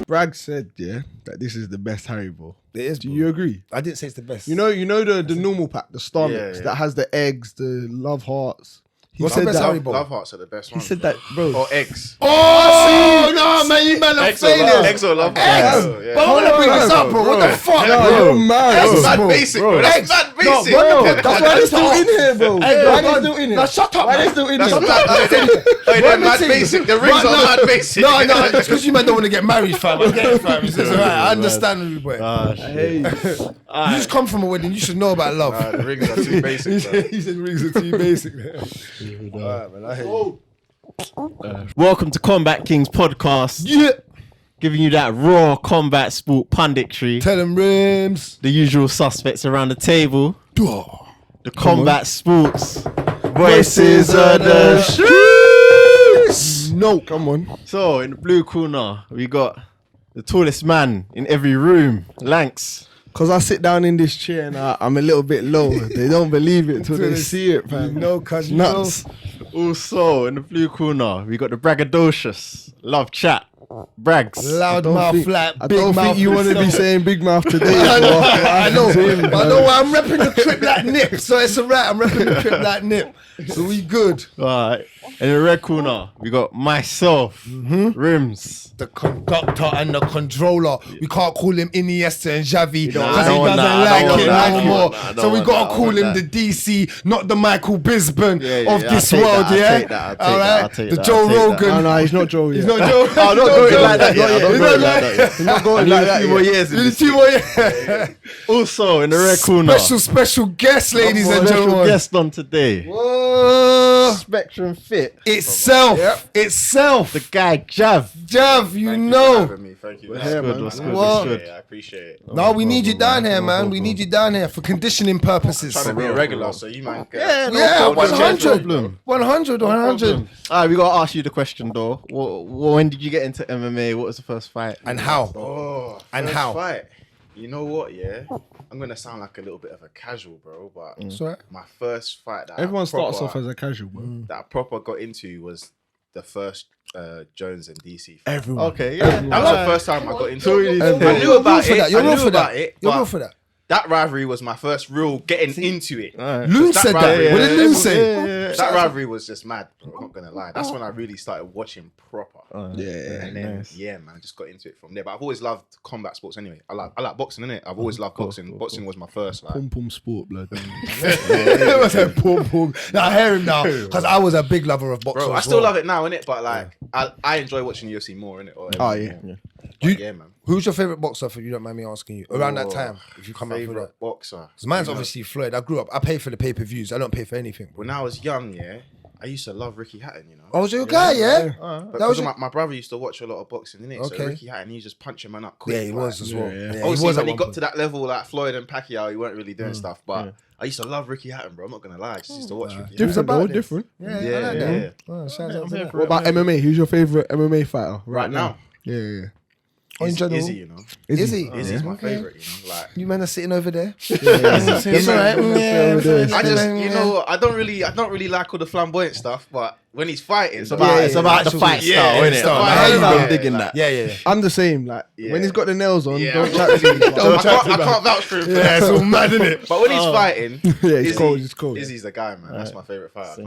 Bragz said, that this is the best Haribo. It is. Do you agree? I didn't say it's the best. You know the normal pack, the Star Mix that has the eggs, the love hearts. What's the best Haribo? Love hearts are the best ones. He said that, bro. Or eggs. Oh no, man! You man are failing. Eggs or love Eggs. hearts. But I want to bring this up, bro. What the fuck, You're mad. That's mad basic, bro. That's mad basic. That's why they're still in here, bro. Why they still in here? Now shut up. Why they still in here? They're mad basic. The rings are mad basic. No, it's because you man don't want to get married, fam. I get it, fam. It's alright. I understand you, boy. Hey, You just come from a wedding. You should know about love. The rings are too basic, bro. He said rings are too basic. Alright, man. I hate you. Welcome to Kombat KIngZ podcast. Yeah. Giving you that raw combat sport punditry. Tell them Rimz. The usual suspects around the table. Duh. The combat sports. Voices of the streets. no, come on. So, in the blue corner, we got the tallest man in every room, Lankz. Because I sit down in this chair and I'm a little bit low. They don't believe it till they see it, fam. No, cuz Nuts. Also, in the blue corner, we got the braggadocious, love chat, Bragz. Loud mouth, flat, I big don't mouth. think you want to be saying big mouth today. I know. I'm repping the trip like Nip, so it's alright. I'm repping the trip like Nip, so we good. Alright. In the red corner, we got myself, Rimz. The conductor and the controller. We can't call him Iniesta and Xavi because he don't doesn't want like that. it I no don't more. want that. I don't So we want gotta that. I call want him that. the DC, not the Michael Bisbon of I'll this take world. that, I'll Yeah, take that, I'll take all that, right. I'll take The that, Joe I'll take that. Rogan. No, he's not Joe yet. He's not Joe. I'm not going like that yet. I'm not He's going not like that yet. He's not going I like need a that few more yet. years in The this. team, yeah. Also, in the red corner, Special guest, ladies and special gentlemen. guest on today, Whoa. Spectrum Fit, Itself. the guy Jav. Jav, you know. Thank you. We're That's here, good. man. What's good? What? What's good? I appreciate it. No, we need you down here, man. We need you down here for conditioning purposes. Trying to be a regular, so you might get. Yeah, no Yeah, problem. 100. 100. All right, we gotta ask you the question though. When did you get into MMA? What was the first fight? And how? Oh, And first how? Fight. You know what? Yeah, I'm gonna sound like a little bit of a casual, bro. But Sorry? my first fight that Everyone starts off proper, as a casual, bro. that I proper got into was the first Jones and DC fight. Everyone. Okay, yeah. That was the first time I got into it. Everyone. I knew about it. You're I real knew for about that. it. You're but real for that. that rivalry was my first real getting into it. Loon that said that. rivalry- What did Loon say? That rivalry was just mad, bro. I'm not gonna lie. That's when I really started watching proper. Yeah. And then yeah, man, I just got into it from there. But I've always loved combat sports anyway. I like boxing, innit? I've always loved boxing. Boxing was my first. Like, Pum pum sport, blood. It was a boom, boom. Now I hear him now because I was a big lover of boxing. bro, I still love it now, innit? But like, I enjoy watching UFC more, innit? Oh, yeah. Yeah, man. Who's your favorite boxer, if you don't mind me asking you? Around that time, if you come out for that. Favorite boxer. 'Cause mine's obviously Floyd. I grew up. I pay for the pay-per-views. I don't pay for anything. When I was young, yeah, I used to love Ricky Hatton, you know. Oh, was your guy, yeah? But That was because your... my brother used to watch a lot of boxing, innit? Okay. So Ricky Hatton, he just punch a man up quick. Yeah, he was as well. yeah. Yeah, Obviously, was when at he one got point. to that level, like Floyd and Pacquiao, he weren't really doing stuff. But I used to love Ricky Hatton, bro. I'm not gonna lie. I just used to watch Ricky Hatton. Different, about though. this. Different. Yeah, I Yeah, like yeah, that. yeah. Oh, shout out to that. What about MMA? Who's your favorite MMA fighter Right now, Yeah. Oh, in general. Izzy, you know. Is he? Izzy's my favorite, you know. Like, You men are sitting over there. It's alright. I just, you know, I don't really like all the flamboyant stuff, but when he's fighting, It's about the fight style, innit? style. I'm digging like, that. Yeah. I'm the same. Like when he's got the nails on, Yeah. don't chat to me. I can't vouch for him. Yeah, it's all mad, isn't it? But when he's fighting, Yeah, it's Izzy- cold. It's cold. Izzy's the guy, man. That's my favorite fighter.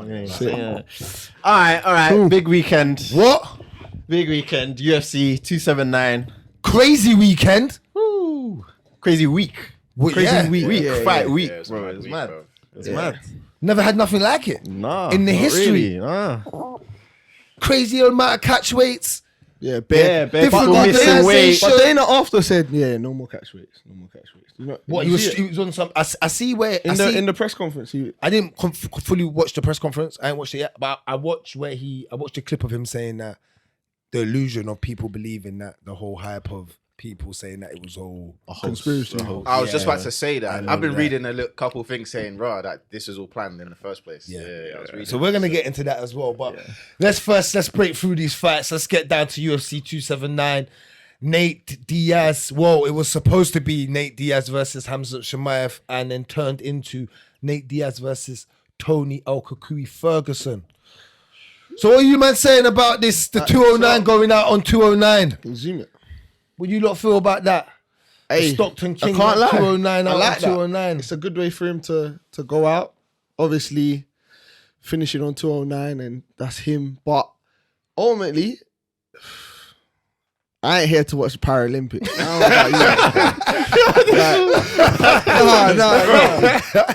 All right. Big weekend. What? Big weekend. UFC 279. Crazy weekend. Woo. Crazy week. Yeah. Week. Yeah, Fight yeah, week, Yeah, it's bro. mad It's week, mad. bro. It's mad. Never had nothing like it. Nah. In the not history. really, nah. Crazy amount of catch weights. Yeah, Bare Different people missing organization. weight. But Dana after said, yeah, no more catch weights. No more catch weights. You know, What you he see it? was on some. I see where in the press conference. I didn't fully watch the press conference. I ain't watched it yet, but I watched a clip of him saying that the illusion of people believing that the whole hype of people saying that it was all A hoax. Conspiracy. A hoax. I was just about to say that. know I've been that. reading a couple things saying, "Raw, that this was all planned in the first place." Yeah, I was reading. So we're gonna get into that as well. But let's break through these fights. Let's get down to UFC 279. Nate Diaz. Whoa, it was supposed to be Nate Diaz versus Khamzat Chimaev, and then turned into Nate Diaz versus Tony El-Kukui Ferguson. So what are you man saying about this? The 209 going out on 209. Zoom it. What do you lot feel about that? Hey, Stockton King, I can't lie. 209 I out like of that. 209. It's a good way for him to go out. Obviously, finishing on 209, and that's him. But ultimately, I ain't here to watch the Paralympics. I don't know about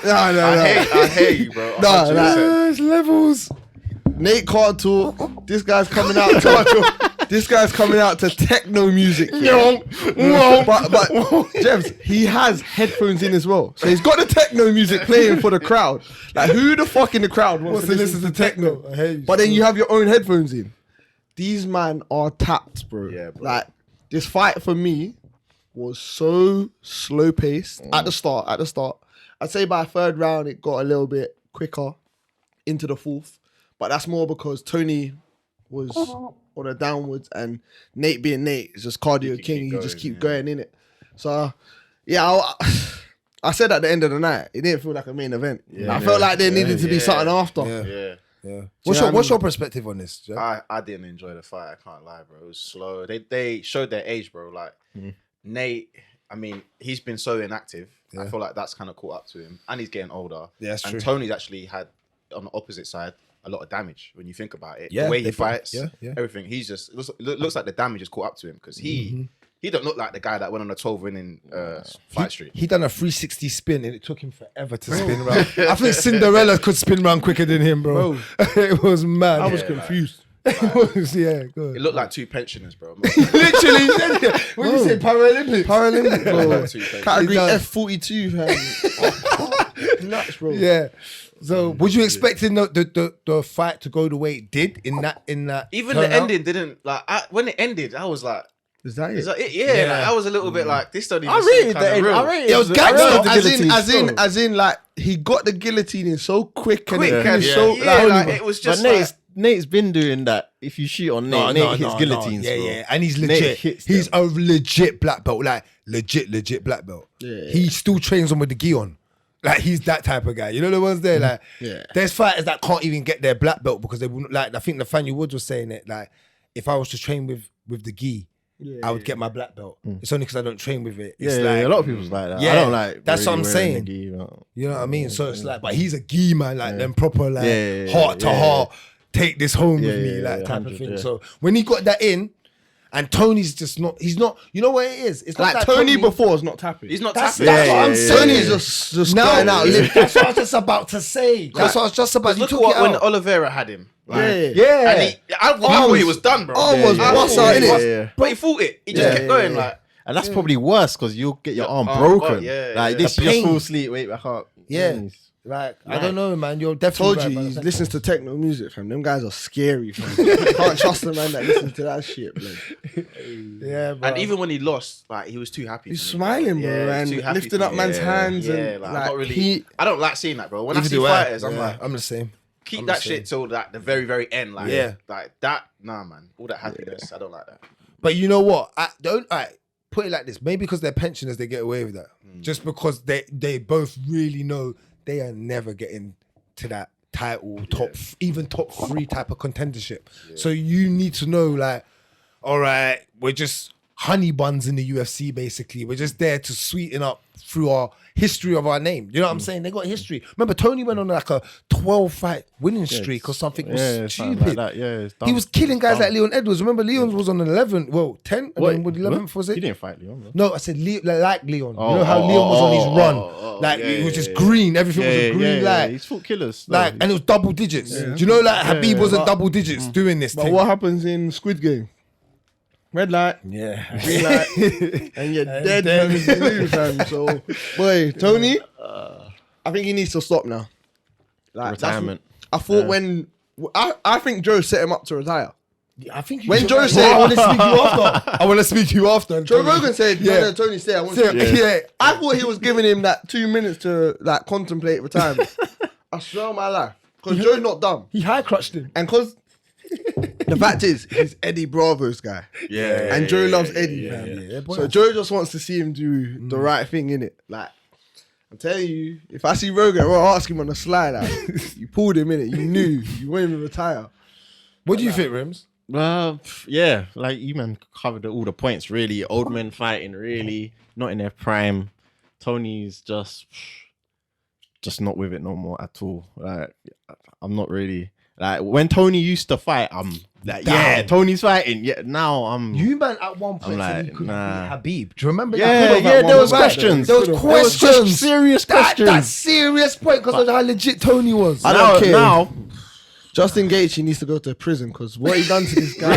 you. I hear you, bro. No, 100%. There's levels. Nate can't talk. This guy's coming out to this guy's coming out to techno music. Yeah. but Jeff, he has headphones in as well. So he's got the techno music playing for the crowd. Like, who the fuck in the crowd wants to listen to techno? I hate you. But then you have your own headphones in. These man are tapped, bro. Yeah, bro. Like, this fight for me was so slow paced at the start. I'd say by third round it got a little bit quicker into the fourth. But that's more because Tony was on a downwards, and Nate being Nate is just cardio king. He just keep going in it. So yeah, I said at the end of the night, it didn't feel like a main event. I felt like there needed to be something after. Yeah. What's your perspective on this, Jeff? I didn't enjoy the fight. I can't lie, bro. It was slow. They showed their age, bro. Like Nate, I mean, he's been so inactive. I feel like that's kind of caught up to him, and he's getting older. Yeah, that's true. And Tony's actually had on the opposite side a lot of damage when you think about it. Yeah, the way they he fights, yeah. everything. He's just looks like the damage has caught up to him because he don't look like the guy that went on a 12-winning fight streak. He done a 360 spin and it took him forever to spin around. I think Cinderella could spin around quicker than him, bro. It was mad. I was confused. It was, good. It looked like two pensioners, bro. Literally, when you say Paralympics. Bro. Category F42, fam. Nuts, bro. Yeah. So, was you expecting the fight to go the way it did in that? Even the ending didn't when it ended. I was like, Is that "Is it? that it?" Yeah, like, I was a little bit like, "This don't even I seem rated kind the of end. real." I rated It was I gangster. rated the As in, like, he got the guillotine in so quick and it and finished so like, it was just But Nate's been doing that. If you shoot on Nate, Nate hits guillotines. Yeah, bro. yeah, and he's Nate legit. hits He's them. a legit black belt, like legit black belt. Yeah. He still trains on with the gi on. Like, he's that type of guy. You know the ones there, like, there's fighters that can't even get their black belt because they wouldn't, like, I think Nathaniel Woods was saying it, like, if I was to train with the gi, I would get my black belt. It's only because I don't train with it. It's Yeah, like, a lot of people's like that. Yeah, I don't like. that's what really I'm wearing saying. the gi, you know. You know what I mean? So it's like, but he's a gi man, like them proper, like Yeah, heart to heart, take this home with me, yeah, like type 100, of thing. yeah. So when he got that in, and Tony's just not, he's not, you know what it is? It's not Like, that Tony before is not tapping. He's not That's tapping. what I'm saying. Tony's just going out. That's what I was just about to say. That's what I was just about. You Look took at it when out. Oliveira had him. Like, Yeah. And I thought he was done, bro. Almost I bust thought out, he innit? was- Yeah. But he fought it. He just kept going, like. And that's probably worse because you'll get your arm arm broken. broke, yeah, Like yeah. this, The you just pain. fall asleep. Wait, I can't. Yeah. Jeez. Like, I don't know, man. You're definitely Told you, right, he man. listens to techno music, fam. Them guys are scary, fam. Can't trust the man that listens to that shit, bro. Yeah, bro. And even when he lost, like, he was too happy. He's for me, smiling, bro, Yeah, and too happy lifting for up me. man's hands, Yeah, and like, I'm like not really. I don't like seeing that, bro. When I Neither see do I. fighters, I'm Yeah, like, I'm the same. keep I'm that the same. shit till like the very, very end. Like, Yeah. like that. Nah, man. All that happiness, I don't like that. But you know what? I don't. Put it like this. Maybe because they're pensioners, they get away with that. Just because they both really know they are never getting to that title, even top 3 type of contendership. So you need to know, like, all right, we're just honey buns in the UFC, basically. We're just there to sweeten up through our history of our name. You know what I'm saying? They got history. Remember, Tony went on like a 12-fight winning streak or something. It was something stupid. like that. Yeah, it's dumb. He was killing guys Dumb. like Leon Edwards. Remember, Leon was on an 11, 10, and then with 11th, was He it? didn't fight Leon, bro. No, I said like Leon. Oh, you know how oh, Leon was on his run? Like, yeah, it was yeah, just yeah. green. Everything was a green light. He's fought killers. Like, and it was double digits. Do you know, like, Habib was at double digits doing this But thing? what happens in Squid Game? Red light, Yeah. green light, and you're dead, fam. So, boy, Tony, I think he needs to stop now. Like, Retirement. I thought when I think Joe set him up to retire. I think When Joe said, I want to speak to you after. I want to speak to you after. Joe Rogan said, no, Tony, stay. I want to speak. Yeah. I thought he was giving him that 2 minutes to like contemplate retirement. I swear on my life, because Joe's not dumb, He high crutched him. and because the fact is, he's Eddie Bravo's guy. Yeah. And Joe loves Eddie, fam. Yeah, boy. So Joe just wants to see him do the right thing, innit? Like, I'm telling you, if I see Rogan, I'll ask him on the slide. Like, you pulled him, innit? You knew you wanted him to retire. What do you think, Rimz? Yeah, like you man covered all the points. Really, old men fighting, really not in their prime. Tony's just not with it no more at all. Like, I'm not really like when Tony used to fight. I'm like, yeah, Tony's fighting. Yeah, now I'm. You man at one point I'm said like, you couldn't nah. beat Habib. Do you remember Yeah, that? yeah, there was questions. There was questions. Serious questions. That serious point because of how legit Tony was. I don't care. Now, Justin Gaethje needs to go to prison because what he done to this guy,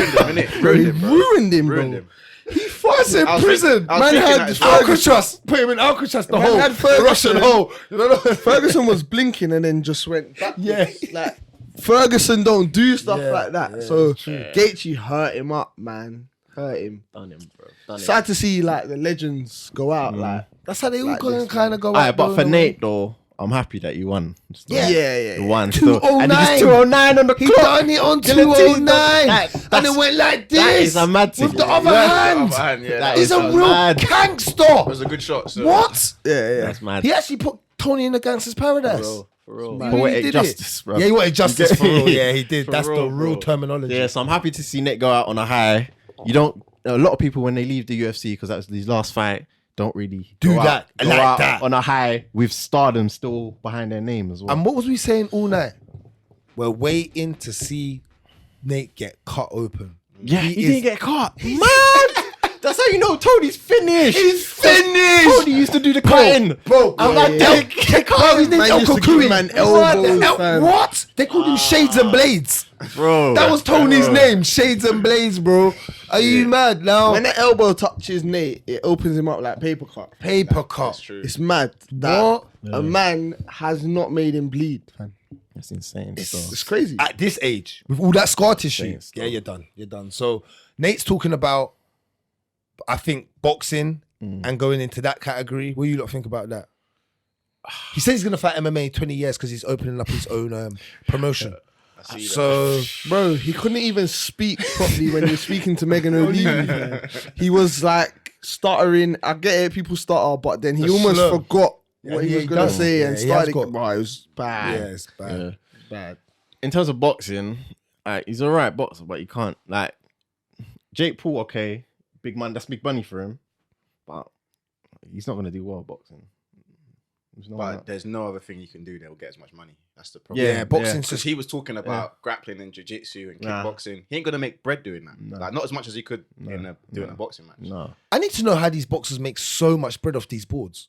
Ruined him, bro. Ruined him. He was in I was prison. thinking- I was Man thinking had that as well. Alcatraz. Put him in Alcatraz. The Man hole. had The Ferguson. Russian hole. You know, Ferguson was blinking and then just went back. Yeah. Like Ferguson don't do stuff Yeah, like that. yeah, So it's true. Gaethje hurt him up, man. Hurt him. done him, bro. Done him. Sad to see like the legends go out. Like That's how they all Like this, kind of go Alright, out. but though, for in a Nate way. though, I'm happy that you won. yeah. You won. still. 209. And it's 209 on the He clock. done it on Guillotine, 209. that- And it went like this. that is a mad thing. With the Yeah. other hand. That He's is a real mad. It gangster. was a good shot. So. What? yeah. That's mad. He actually put Tony in the Gangster's Paradise. For real. He really Poetic did justice, it. bro. Yeah, he wanted justice for real. Yeah, he did. For That's the real, real bro. terminology. Yeah, so I'm happy to see Nate go out on a high. You don't. A lot of people when they leave the UFC because that was his last fight, don't really Do go that. out, go Like out that. on a high with stardom still behind their name as well. And what was we saying all night? We're waiting to see Nate get cut open. yeah, he is- didn't get caught. Man, that's how you know Tony's finished. He's finished. Tony used to do the cutting. Bro, I'm yeah, like, yeah. bro, his name's Man El used to Kokui. give man elbows, fam. What? They called him Shades and Blades. bro. That was Tony's name, Shades and Blades, bro. Are you mad now? When the elbow touches Nate, it opens him up like paper cut. Paper cut. That's true. It's mad that What? a man has not made him bleed. Fam. That's insane. It's crazy. At this age, with all that scar tissue, Thanks, yeah, you're done. You're done. So Nate's talking about, I think, boxing and going into that category. What do you lot think about that? He says he's gonna fight MMA in 20 years because he's opening up his own promotion. I see that. So Bro, he couldn't even speak properly when he was speaking to Megan O'Leary. man. He was like stuttering. I get it, people stutter, but then he The almost slur. forgot Yeah, what he yeah, was he gonna does. say Yeah, and he has started. got- Bro, it was bad. yeah, it's bad. Yeah. Bad. In terms of boxing, he's all right boxer, but you can't like Jake Paul. Okay, big man, that's big money for him, but he's not gonna do well boxing. There's no But there's no other thing you can do that will get as much money. That's the problem. Yeah, boxing's Because just he was talking about grappling and jiu-jitsu and Nah. kickboxing. He ain't gonna make bread doing that. No. Like not as much as he could in doing No. a boxing match. no. I need to know how these boxers make so much bread off these boards.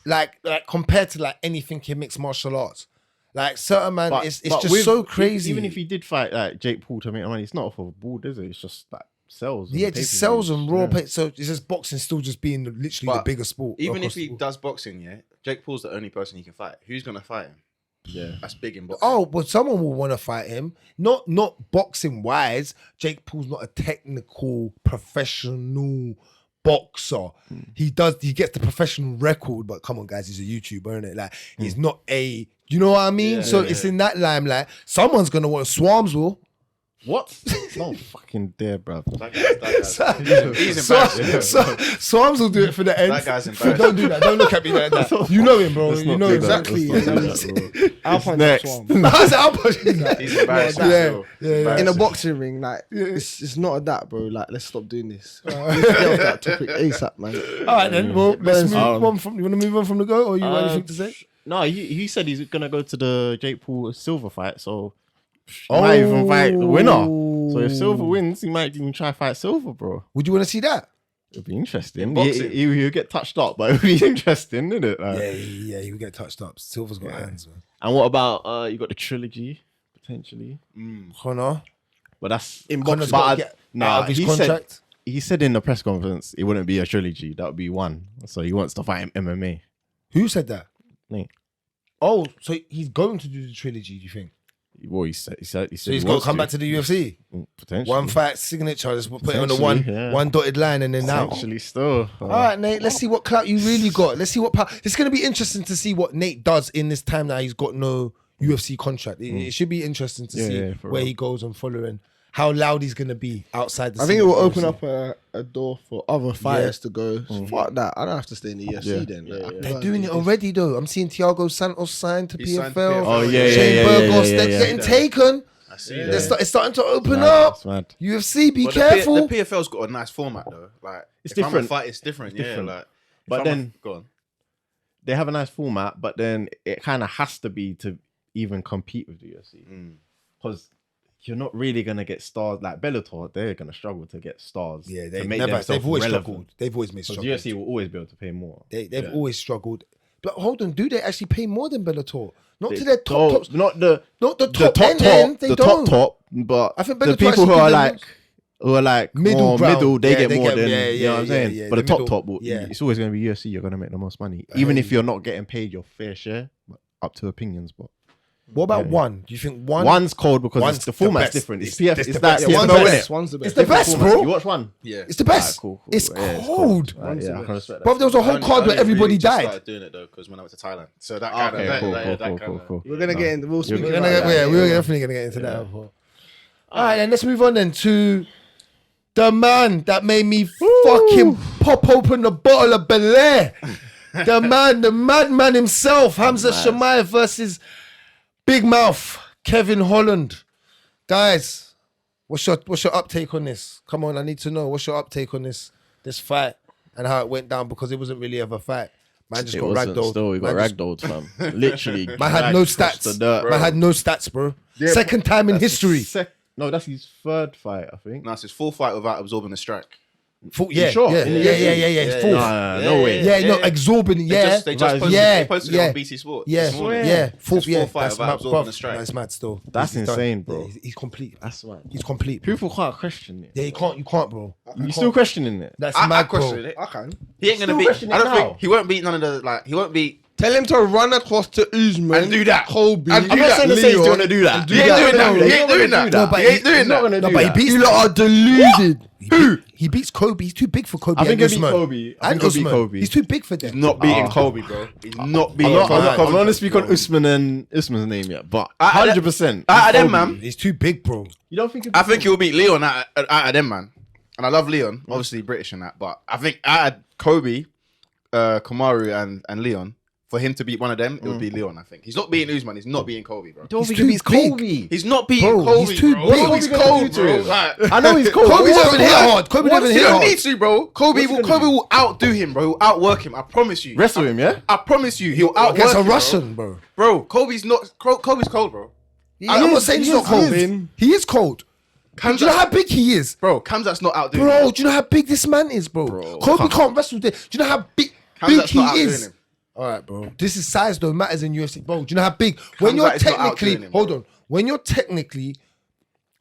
Like compared to like anything in mixed martial arts. Like certain man, But- it's but just with- so crazy. Even if he did fight like Jake Paul to make money, it's not off of a board, is it? It's just like sells. and yeah, just pay-per-views. sells and raw Yeah. pay. So it's just boxing still just being literally the But bigger sport. Even if across he the board. does boxing, yeah, Jake Paul's the only person he can fight. Who's gonna fight him? Yeah. That's big in boxing. Oh, but someone will want to fight him. Not boxing wise. Jake Paul's not a technical professional boxer. He gets the professional record, but come on, guys, he's a YouTuber, isn't it? Like he's not a. You know what I mean? Yeah, so yeah. it's in that limelight. Someone's gonna want Swarms will. What? No fucking dare, bro. That guy's he's embarrassing. Swarms will do it for the end. That guy's Don't embarrassing. do that. Don't look at me like that. You know him, bro. Let's You not know do him that. exactly. Let's not do that, bro. I'll punch next. that one. I said, I'll push you. He's embarrassing. Yeah, still. yeah, yeah. In a Embarrassing. boxing ring, like it's not a that, bro. Like let's stop doing this. Let's get off that topic ASAP, man. All right then. Well, let's move Um, on from. You want to move on from the go, or you got anything to say? No, he said he's gonna go to the Jake Paul Silver fight, so he might even fight the winner. So if Silver wins, he might even try to fight Silver, bro. Would you want to see that? It'd be interesting. Boxing. He'll get touched up, but it'll be interesting, isn't it? Like, Yeah, he would get touched up. Silver's got hands, man. And what about you got the trilogy potentially? Conor. But that's In Connor's boxing. got to but get nah, out of his he contract. he said in the press conference it wouldn't be a trilogy. That would be one. So he wants to fight him MMA. Who said that? Nate. Oh, so he's going to do the trilogy, do you think? Well, he said So he's he going to wants come back to the UFC? potentially One fight signature, just put it on the Potentially, one dotted line and then out. Potentially still. All right, Nate, let's see what clout you really got. Let's see what power. It's going to be interesting to see what Nate does in this time that he's got no UFC contract. It should be interesting to see for where real. he goes and following how loud he's going to be outside the I think scene it will of open UFC. up a door for other fighters to go. Fuck that! I don't have to stay in the UFC Yeah. then. Yeah, Like, I yeah. can They're go and doing do it this. already though. I'm seeing Thiago Santos signed to He signed to PFL. PFL. Oh, yeah, Shane yeah, Burgos, yeah, they're yeah. getting taken. I see. It's starting to open Mad, up. it's mad. UFC, be But careful. The PFL's got a nice format though. Like It's if I'm a different. fight, it's different. It's different. Yeah, like. But then go on. they have a nice format, but then it kind of has to be to even compete with the UFC because you're not really gonna get stars like Bellator. They're gonna struggle to get stars. Yeah, to they've make never. themselves They've always relevant. struggled. They've always made Because struggles. UFC will always be able to pay more. They've always struggled. But hold on, do they actually pay more than Bellator? Not They to their top tops. not the Top end. They the don't. top, but I think the Bellator people who actually are like Middle more ground. middle, they Yeah, get they more get- than yeah, you know what I'm yeah, saying. yeah, But the the top middle, will, yeah. it's always going to be UFC. You're going to make the most money, even if you're not getting paid your fair share. Up to opinions, but What about one? Do you think one? one's cold because One's it's the the format's best. different. It's It's the like best. Yeah, It's one's the the best. best. One's the best. It's the best, format. bro. You watch one? Yeah. It's the best. Cool. It's Yeah, cold. Right, yeah, I can respect that. Bro, there was a whole card where everybody died. Started doing it though because when I went to Thailand, so that kind of Cool. We're gonna get in. We'll speak We're We're about gonna that. get, yeah, we're definitely gonna get into that. All right, then let's move on then to the man that made me fucking pop open the bottle of Belair. The man, the madman himself, Khamzat Chimaev versus Big Mouth Kevin Holland. Guys, what's your uptake on this? Come on, I need to know what's your uptake on this fight and how it went down, because it wasn't really ever a fight. Man just It got wasn't ragdolled. still. We got Man just- ragdolled, fam. Literally. Man had no dragged across stats. the dirt. Man had no stats, bro. Second time in history. No, that's his third fight, I think. No, it's his full fight without absorbing the strike. Yeah, sure? yeah, In the yeah, UFC? yeah. It's fourth. No way. Yeah, no, exorbitant. Yeah, They just posted, yeah, they posted it yeah. on BT Sport. yeah, this morning. yeah. Fourth, His yeah. full fight That's without mad, absorbing bro. the strike. That's mad still. That's He's done. insane, bro. Yeah, he's complete. That's mad. He's complete. Bro. People can't question it. Yeah, you can't, bro. You still questioning it? That's I mad, question bro. it. I can. He ain't gonna Still beat. question it I don't now. think he won't beat none of the like. He won't beat. Tell him to run across to Usman And do that. Colby. And do I'm not that. saying to say he's going to do that. He ain't doing that. He ain't doing that. No, but He ain't doing He's not that. going to do but he that. beats. You lot are deluded. He beats Kobe. He's too big for Kobe. I think and he'll beat Usman. Kobe. I And think he'll beat Usman. Kobe. He's too big for them. He's not beating Kobe, bro. He's not beating I'm Kobe. not going to speak on Usman and Usman's name yet, but Out of 100%. Out of them, man. He's too big, bro. You don't think? I think he'll beat Leon out of them, man. And I love Leon, obviously British and that, but I think out of Kobe, Kamaru, and Leon, for him to beat one of them, it would be Leon. I think he's not beating Usman. He's not beating Kobe, bro. Don't He's think too he beats big. Kobe. He's not beating Bro, Kobe, he's too bro. big. Kobe's What's cold, Kobe gonna do bro. to him? Like, I know he's cold. Kobe's What's not even hit hard. Kobe What? never He hit don't hard. need to, bro. Kobe will outdo him, bro. He'll outwork him. I promise you. Wrestle him, yeah? I promise you, he'll outwork Against a him, bro. Russian, bro. Bro, Kobe's cold, bro. I'm not saying he's not cold. He is cold. Do you know how big he is? Bro, Khamzat's not outdoing Bro, him. do you know how big this man is, bro? Kobe can't wrestle there. Do you know how big Khamzat's he not outdoing is? him. All right, bro. This is size though, matters in UFC. Bro, do you know how big? When Khamzat you're is not technically, outdoing him, hold bro. on. When you're technically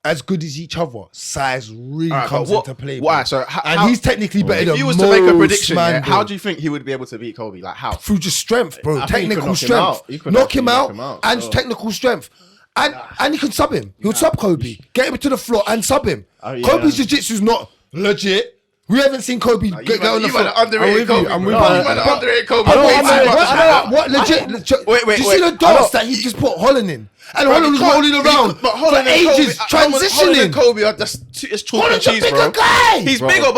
as good as each other, size really Alright, comes but what- into play. why? bro. So and he's technically better than If you was to make a most prediction, man, yeah, bro. how do you think he would be able to beat Kobe? Like how? Through just strength, bro. I think you could Technical knock him strength. out. You could Knock him actually out, knock him out, and so. technical strength. And he can sub him. He'll sub Kobe. Get him to the floor and sub him. Oh, yeah. Kobe's jiu-jitsu's not legit. We haven't seen Kobe get on the You floor. might underrated Kobe. I'm bro. with you. You might underrated Kobe. I know, way I too know, much. I know, what legit? Wait, Do you wait. see the dance that he just put Holland in? And Holland was rolling around But for Holland and Kobe, ages, Holland and transitioning. Kobe are just it's chalk and Holland's a cheese, bigger bro. guy. He's bigger,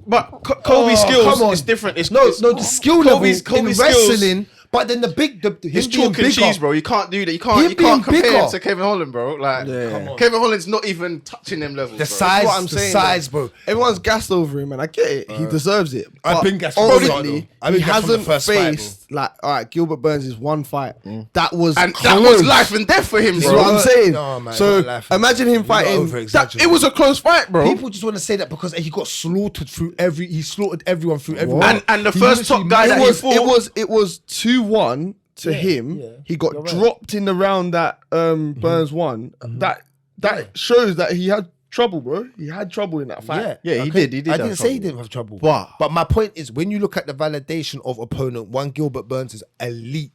but Kobe's Oh, skills come on. is different. It's No, it's- the skill Kobe's level in skills wrestling, but then him is being chalk and bigger. cheese, bro. You can't do that. You Him can't being compare bigger. him to Kevin Holland, bro. Like Come on. Kevin Holland's not even touching them levels. The bro. size, what I'm the saying, size, bro. Everyone's gassed over him, and I get it. He deserves it. I've But been gassed from the start, ultimately, though. I've he been gassed from the hasn't first fight, faced like, all right, Gilbert Burns is one fight. That was And close. that was life and death for him, This bro. is what I'm saying. No, man, so not life and imagine him fighting. over-exaggerating. It was a close fight, bro. People just want to say that because he got slaughtered through he slaughtered everyone through everyone. And the He first literally top guy that he fought. It was 2-1 to him. yeah. He got You're right. dropped in the round that Burns won. That shows that he had trouble, bro. He had trouble in that fight. Yeah, he Okay, did I have didn't say he trouble. didn't have trouble. But- my point is, when you look at the validation of opponent, one Gilbert Burns is elite.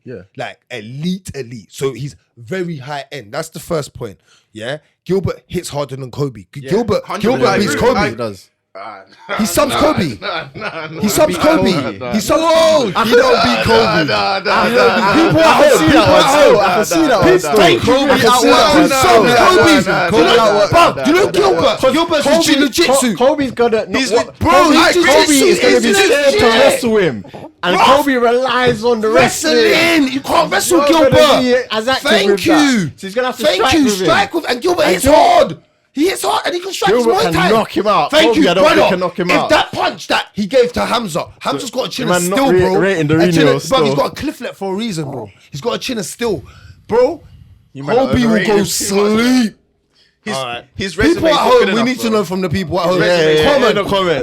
Yeah. Like elite. So he's very high end. That's the first point. Yeah. Gilbert hits harder than Kobe. Gilbert 100%. beats I Kobe. agree. He does. He subs Kobe. He subs Kobe. He subs. Whoa! He don't beat Kobe. People at home. I can see that one. Thank you. Kobe He subs Kobe. You know Gilbert? Gilbert's jiu-jitsu. Kobe's gonna. Kobe is gonna be scared to wrestle him, and Kobe relies on the wrestling. You can't wrestle Gilbert. Thank you. So he's gonna have to strike with him. And Gilbert hits hard. He hits hard and he can strike his Gilbert Muay can Thai. knock him out. Thank Kobe, you, I don't think brother. can knock him if out. that punch that he gave to Khamzat's got a chin of man steel, not bro. rating the He's got a clifflet for a reason, bro. He's got a chin of steel, bro. Kobe will go sleep. His People at home, we need to know from the people at home.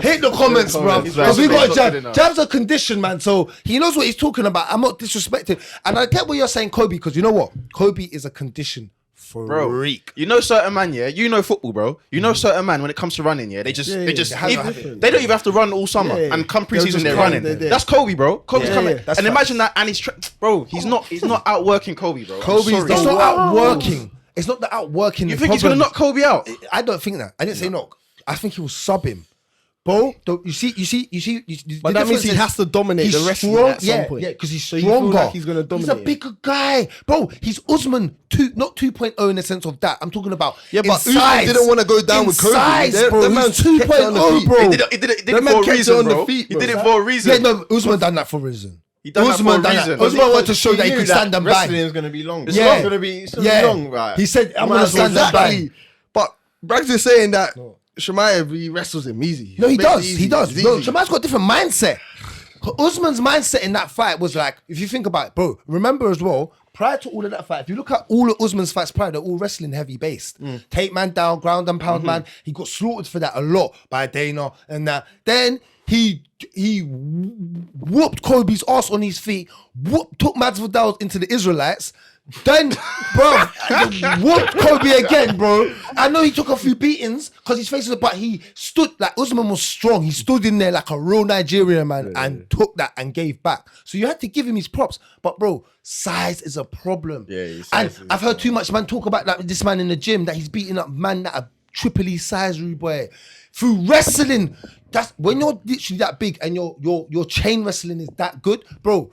Hit the comments, bro. Because we got Jab. Jab's a condition, man. So he knows what he's talking about. I'm not disrespecting. And I get what you're saying, Kobe, because you know what? Kobe is a condition. Freak. You know certain man, yeah. You know football, bro. You know certain man when it comes to running, yeah. They don't even have to run all summer and come preseason they're running. That's Kobe, bro. Kobe's coming. And imagine that, and he's not outworking Kobe, bro. It's not outworking. It's not the outworking. You think he's gonna knock Kobe out? I don't think that. I didn't say knock. I think he will sub him. Bro, you see. But that means he has to dominate the wrestling at some point. Yeah, because he's So you feel stronger. like he's gonna dominate. He's a bigger guy, bro. He's Usman not 2.0 in the sense of that. I'm talking about. Yeah, but in Usman size. didn't want to go down with Kobe. Size, bro. That man He's 2.0, bro. He did it for a reason, bro. He did it for a reason. Yeah, no, Usman done that for a reason. He done that for a reason. Usman wanted to show that he could stand and bang. Wrestling is gonna be long. It's Yeah. gonna be long, right? He said, "I'm gonna stand and bang." But Bragz is saying that Chimaev, he wrestles him easy. No, he does. Easy. He does. It's No, easy. Chimaev's got a different mindset. Usman's mindset in that fight was like, if you think about it, bro, remember as well, prior to all of that fight, if you look at all of Usman's fights prior, they're all wrestling heavy based. Take man down, ground and pound man. He got slaughtered for that a lot by Dana and that. Then he whooped Kobe's ass on his feet, took Masvidal into the Israelites. Then, bro, whooped Kobe again, bro. I know he took a few beatings because his face was, but he stood like Usman was strong. He stood in there like a real Nigerian man and took that and gave back. So you had to give him his props. But bro, size is a problem. And I've heard too much man talk about like this man in the gym that he's beating up man that are triple size, boy. Through wrestling, that's when you're literally that big and your chain wrestling is that good, bro.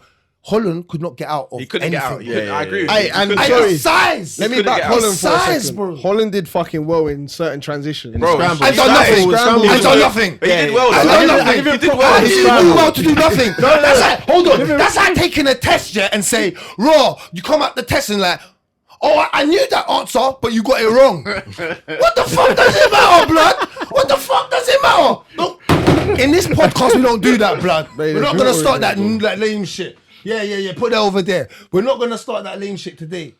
Holland could not get out of He couldn't anything. get out. Yeah, I agree with Aye, you. and I sorry, got size. let me couldn't back get out. Holland for a Size, second. bro. Holland did fucking well in certain transitions. Bro, Scramble. I done nothing. I done nothing. But he did well. I though. done nothing. He did I well. didn't do well to do nothing. That's like, hold on. That's like taking a test, yeah, and say, Raw, you come out the test and like, oh, I knew that answer, but you got it wrong. What the fuck does it matter, blood? What the fuck does it matter? Look, in this podcast, we don't do that, blood. We're not going to start that lame shit. Yeah. Put that over there. We're not going to start that lame shit today.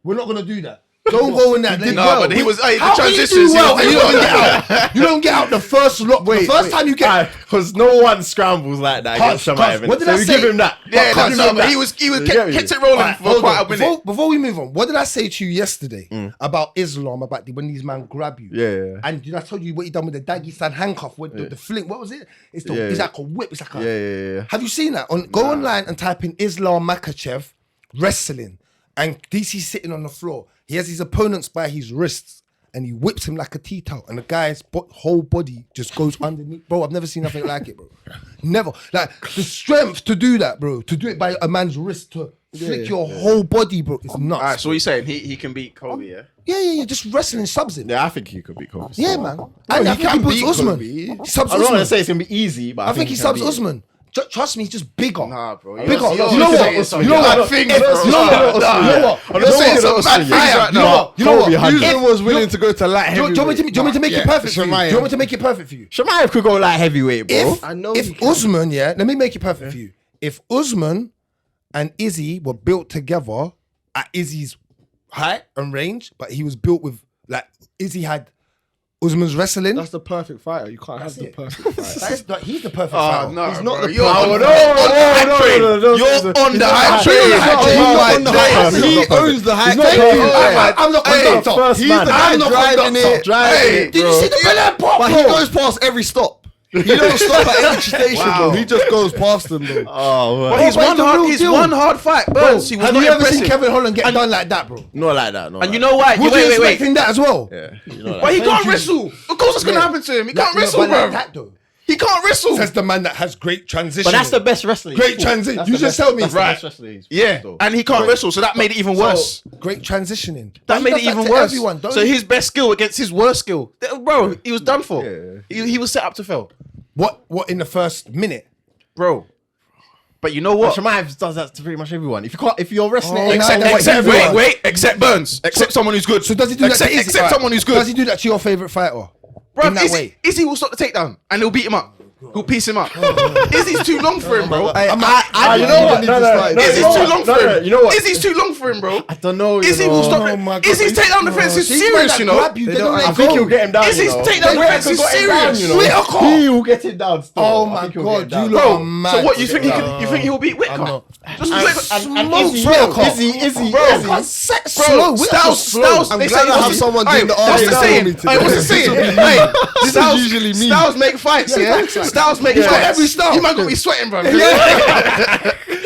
We're not going to do that. Don't go in that lane. No, but he was the How can you transitions. do well and you don't get out? You don't get out the first lot. The first time you get because no one scrambles like that against Chimaev. What did so I we say? give him that. Yeah, but he was kept it rolling Alright, for hold quite on. a minute. Before we move on, what did I say to you yesterday about Islam, about when these men grab you? Yeah. And did I tell you what he done with the Dagestan handcuff, with the fling? What was it? It's like a whip. It's like a... Yeah. Have you seen that? Go online and type in Islam Makhachev wrestling. And DC's sitting on the floor. He has his opponents by his wrists and he whips him like a tea towel. And the guy's whole body just goes underneath. Bro, I've never seen nothing like it, bro. Never. Like, the strength to do that, bro. To do it by a man's wrist, to flick your whole body, bro. It's nuts. Alright, so what you saying? He can beat Kobe, yeah? Yeah. Just wrestling subs him. Yeah, I think he could beat Kobe. Yeah, man. And I think he puts Usman. He subs I'm not Usman. gonna say it's gonna be easy, but I think he can subs beat him. Usman. Trust me, he's just bigger. Nah, bro. Bigger. You're You know what? saying You know some what? bad things, If- bro. You know what? You're saying some bad things right now. You know what? Usman was willing to go to light Do you heavyweight. want me to make it perfect for you? Do you want me to make it perfect for you? Chimaev could go like heavyweight, bro. If I know he if can. Usman, yeah, let me make it perfect for you. If Usman and Izzy were built together at Izzy's height and range, but he was built with like Izzy had Usman's wrestling. That's the perfect fighter. You can't have the perfect fighter. He's the perfect fighter. No, He's not bro. the You're power. on No, You're on the hype train. He's on the hype train. He owns the hype train. I'm not conductor. He's the guy driving it. Did you see the Bel Air pop? But he goes past every stop. He don't stop at any station, bro. He just goes past them, bro. Oh, But man. he's one hard fight. Burns. He was Have not you ever seen impressive. Kevin Holland get done like that, bro? Not like that. Not And you like know why? Was you Wait. expecting that as well? that. Yeah. You know But he that. can't wrestle. Of course, what's gonna happen to him? He can't wrestle, but bro. like that though. He can't wrestle. Says the man that has great transition. But that's the best wrestling. Great transition. You just tell me. That's the Right. best wrestling. Yeah, and he can't wrestle, so that made it even worse. Great transitioning. That He made does it even to worse. Everyone, don't So he? his best skill against his worst skill, bro. He was done for. Yeah. He was set up to fail, What in the first minute? bro. But you know what? Chimaev does that to pretty much everyone. If you're wrestling, Except- Except Burns. Except someone who's good. So does he do that except, to Izzy? Except Alright. someone who's Does good. he do that to your favorite fighter? Bro, in that way? Izzy will stop the takedown and he'll beat him up. He'll piece him up. Izzy's too long for him, bro. you know what? Izzy's too long for him. You know what? Izzy's too long for him, bro. I don't know. Izzy will stop Oh it. my God. Izzy's takedown defense is These serious, men you that know. grab you, they don't I let think go. he'll get him down. Izzy's you know. takedown defense is serious. You know. He will get him down. Still. Oh I my think he'll God, get him down. you lot are Bro, mad. so what you think he could? You think he'll beat Whitaker? not. Just And Izzy, Izzy, bro, slow. Styles. I'm They glad say I have someone Hey, doing the what's the argument saying? for me today. Hey, what's the saying? Hey, This is usually me. Styles make fights, yeah. Styles make got fights. every style. You might got me sweating, bro.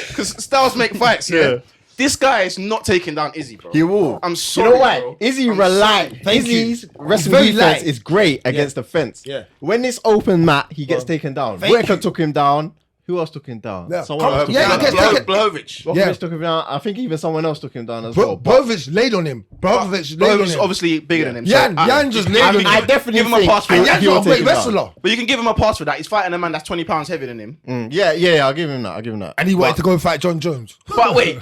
Because Styles make fights, yeah. This guy is not taking down Izzy, bro. He will. I'm You sorry, know why? bro. Izzy I'm relied. sorry. Izzy's wrestling very defense light. is great against the fence. Yeah. When it's open mat, he gets taken down. Thank Whitaker you. took him down. Who else took him down? Yeah. Someone else took Yeah, him he down. gets taken. Blachowicz. Blachowicz Yeah. took him down. I think even someone else took him down as well. But Brovich laid on him. Brovich laid on Blachowicz him. obviously bigger than him. Yan just laid on him. I definitely give him a think pass for And that. Yan's he'll not a take great him down. wrestler. But you can give him a pass for that. He's fighting a man that's 20 pounds heavier than him. Yeah, I'll give him that. I'll give him that. And he wanted to go and fight John Jones. But wait,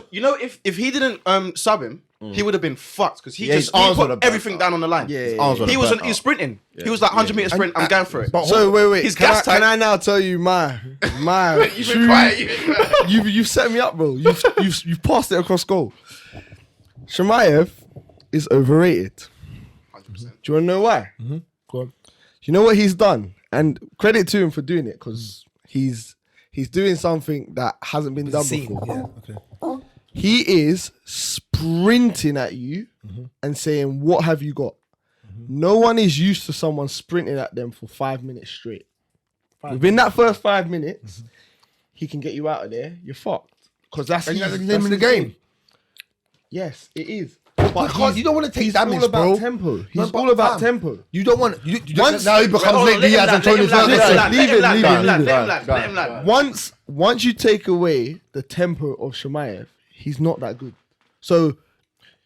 you know, if he didn't sub him, he would have been fucked because he Yeah, just his arms he would put have burnt everything out. down on the line. Yeah, His arms would He have was burnt he was out. sprinting. He was like 100 meter sprint. I'm going for it. So wait. His Can gas tank. I now tell you my You've been quiet. you've set me up, bro. You've passed it across goal. Chimaev is overrated. 100%. Do you want to know why? Go on. You know what he's done, and credit to him for doing it because he's doing something that hasn't been done before. Yeah, okay. He is sprinting at you and saying, "What have you got?" No one is used to someone sprinting at them for 5 minutes straight. Within that first 5 minutes, he can get you out of there. You're fucked because that's And that's the his- name of the his game. thing. Yes, it is. You don't want to take He's damage, all about bro. tempo. He's No, but all about fam, tempo. You don't want. Once- Now he becomes Nate Diaz and Tony Ferguson. Once you take away the tempo of Chimaev, he's not that good. So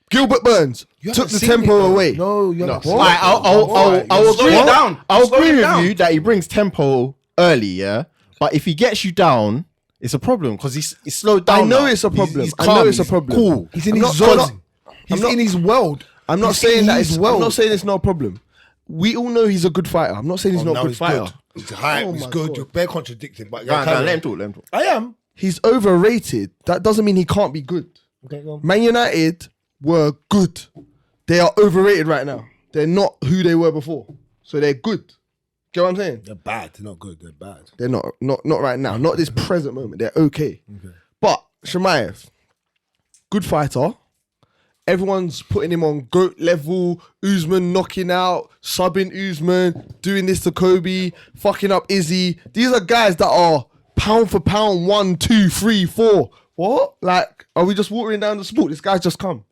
Gilbert Burns You took haven't the seen tempo it, bro. away. No, you're not. Alright, I'll Slow agree. him down. I'll Slow agree him with down. you that he brings tempo early, yeah. But if he gets you down, it's a problem because he's slowed down. I know now. it's a problem. He's I know calm, it's a he's problem. Cool. He's in I'm his not- zone. He's not- in his world. I'm not He's saying in that his it's. world. I'm not saying it's not a problem. We all know he's a good fighter. I'm not saying he's not a good fighter. He's hype. Oh he's my good. God. You're bare contradicted, but Go on, carry let him on. talk. Let him talk. I am. He's overrated. That doesn't mean he can't be good. Okay, go on. Man United were good. They are overrated right now. They're not who they were before. So they're good. Get what I'm saying? They're bad. They're not good. They're bad. They're not right now. Not this present moment. They're okay. But Chimaev, good fighter. Everyone's putting him on GOAT level. Usman knocking out, subbing Usman, doing this to Kobe, fucking up Izzy. These are guys that are pound for pound 1, 2, 3, 4. What? Like, are we just watering down the sport? This guy's just come.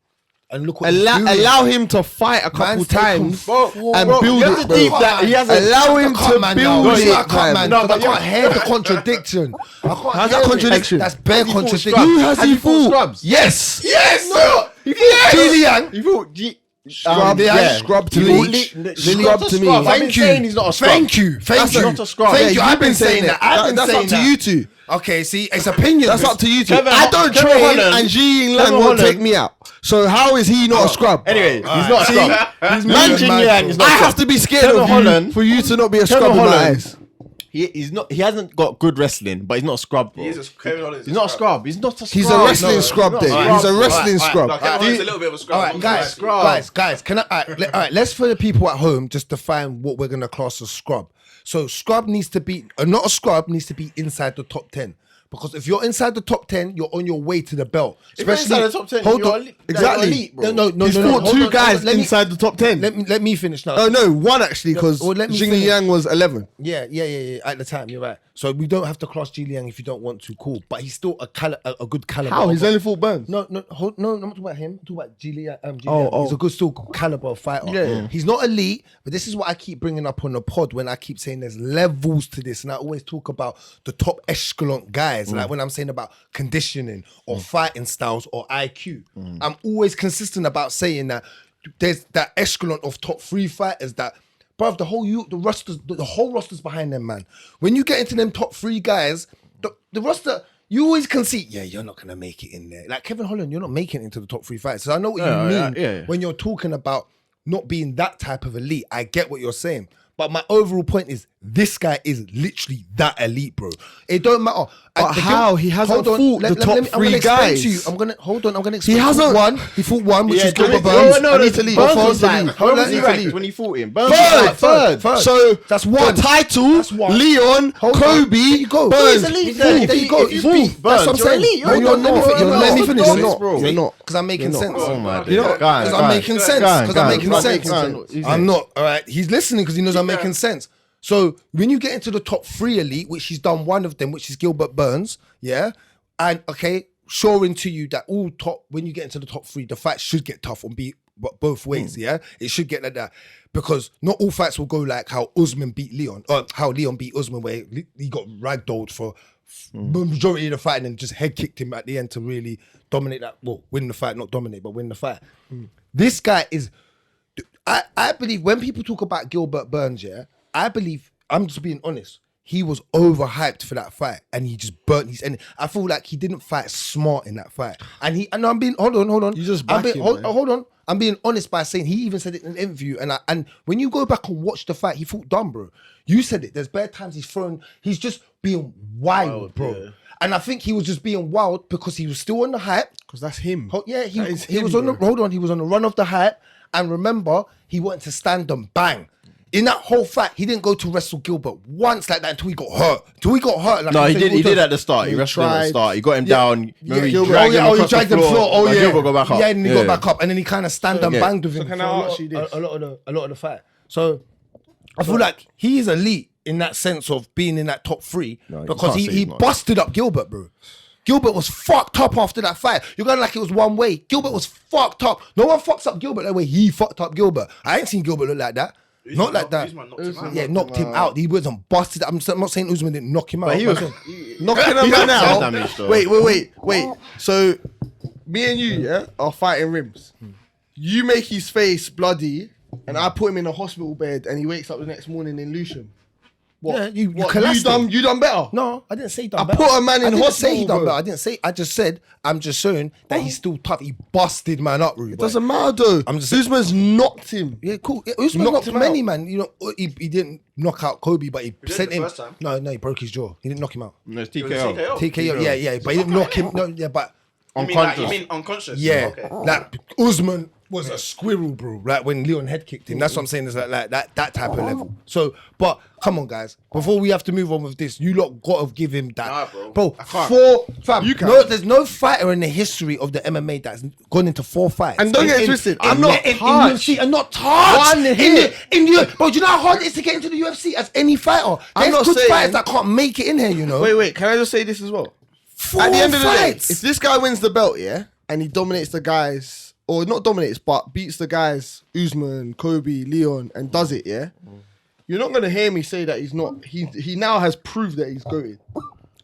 And look what he's doing. Allow him to fight a couple Man's taken times forward. and Bro, build you it, have to bro. deep that. He has Allow him to build No, it, I can't, man. man. No, I can't hear the contradiction. I can't How's hear that it. contradiction? That's bare contradiction. Who has he fought? Scrubs? Yes. Yes, No. Jingliang. You fought Scrub, scrub to me. Scrub to me. I've been Thank you. saying he's not a scrub. Thank you. Thank That's you. not a scrub. Thank you. Yeah, I've been saying that. I've been That's saying up to that. you two. Okay, see, it's opinion. That's up to you two. Kevin- I don't Kevin train Holland- and Jingliang Kevin won't Holland- take me out. So how is he not a scrub? Anyway, he's not a scrub. He's Man moving mad, Jingliang bro. is not I a have scrub. to be scared Kevin of you Holland- for you to not be a Kevin scrub in my Holland- eyes. He's not. He hasn't got good wrestling, but he's not a scrub, bro. He's not a scrub. He's not a scrub. He's a wrestling No, scrub not then. a He's a scrub. wrestling scrub. He's a little bit of a scrub. All right, guys, can I? All right, let's for the people at home just define what we're gonna class as scrub. So scrub needs to be, not a scrub needs to be inside the top 10. Because if you're inside the top 10, you're on your way to the belt. If you're inside the top 10, hold you're on. elite. Exactly. You're elite, bro. No. He's fought hold two on, guys let me- inside the top 10. Let me finish now. Oh no, one actually, because well, let me Jingliang was 11. Yeah. At the time, you're right. So we don't have to class Jingliang if you don't want to. Cool, but he's still a good caliber. How? He's only fought Burns. No, I'm not talking about him. I'm talking about Jingliang. Oh. He's a good still caliber fighter. Yeah. He's not elite, but this is what I keep bringing up on the pod when I keep saying there's levels to this, and I always talk about the top echelon guys. Like when I'm saying about conditioning or fighting styles or IQ, I'm always consistent about saying that there's that echelon of top 3 fighters that. Bruv, the whole roster's behind them, man. When you get into them top 3 guys, the roster, you always concede, you're not gonna make it in there. Like Kevin Holland, you're not making it into the top 3 fighters. So I know what you mean when you're talking about not being that type of elite. I get what you're saying. But my overall point is this guy is literally that elite, bro. It don't matter. But how? He hasn't fought the top 3 guys. I'm gonna explain. He hasn't. He fought one, which is Gilbert Gilbert Burns. I need to leave. Burns Burns was like, leave. where was Burns he needs to ranked leave. when he fought him? Burns was like Third. So That's one. The title, That's one. Leon, Hold on. Kobe, There you go. Burns. There you go. If you beat That's what I'm Burns, you're saying. elite. Hold on, let me finish. You're not, bro. See? You're not. Because I'm making sense. Oh my You know, days. Because I'm making sense. Because I'm making sense. I'm not. All right. He's listening because he knows I'm making sense. So when you get into the top 3 elite, which he's done one of them, which is Gilbert Burns, yeah, and showing to you that when you get into the top 3, the fight should get tough on both ways, yeah, it should get like that because not all fights will go like how Usman beat Leon, or how Leon beat Usman, where he got ragdolled for the majority of the fight and then just head kicked him at the end to really dominate that. Well, win the fight, not dominate, but win the fight. This guy is. I believe when people talk about Gilbert Burns, I believe, I'm just being honest, he was overhyped for that fight and he just burnt his energy. I feel like he didn't fight smart in that fight. And I'm being, hold on. You just I'm back being, him, man. hold on. I'm being honest by saying he even said it in an interview. And when you go back and watch the fight, he fought dumb, bro. You said it. There's bare times he's just being wild, bro. Yeah. And I think he was just being wild because he was still on the hype. Because that's him. He was on the run of the hype. And remember, he wanted to stand and bang. In that whole fight, he didn't go to wrestle Gilbert once like that until he got hurt. Like no, he did. He did at the start. He wrestled him at the start. He got him down. Remember, he dragged him across the floor. Gilbert got back up. Yeah, and he got back up, and then he kind of stand and banged with him. So can I ask you this? A lot of the fight. So I feel like he is elite in that sense of being in that top 3 because he busted up Gilbert, bro. Gilbert was fucked up after that fight. You're going like it was one way. Gilbert was fucked up. No one fucks up Gilbert that way. He fucked up Gilbert. I ain't seen Gilbert look like that. Not like that. Knocked him out. He wasn't busted. I'm not saying Usman didn't knock him out. But he was knocking him out. Wait. So me and you, are fighting Rimz. You make his face bloody, and I put him in a hospital bed, and he wakes up the next morning in Lucian. What? Yeah, you done better? No, I didn't say done better. I put a man in hospital. Say he done better. I didn't say. I just said I'm just showing that he's still tough. He busted man up, Ruben. It doesn't matter though. Usman's knocked him. Yeah, cool. Usman knocked many man. You know, he didn't knock out Kobe, but he sent him. No, he broke his jaw. He didn't knock him out. No, it's TKO. TKO. Yeah, but he didn't knock him. No, yeah, but unconscious. You mean unconscious? Yeah, like Usman was a squirrel, bro. Like when Leon head kicked him. That's what I'm saying. Is like that type of level. So, but come on, guys. Before we have to move on with this, you lot gotta give him that, bro. There's no fighter in the history of the MMA that's gone into 4 fights. And don't get twisted. I'm not in UFC. I'm not touched. Bro, do you know how hard it is to get into the UFC as any fighter? I'm not good saying fighters that can't make it in here. You know. Wait. Can I just say this as well? 4 At the end of the day, fights. if this guy wins the belt, and he dominates the guys. Or not dominates, but beats the guys, Usman, Kobe, Leon, and does it, you're not gonna hear me say that he's not. He now has proved that he's going.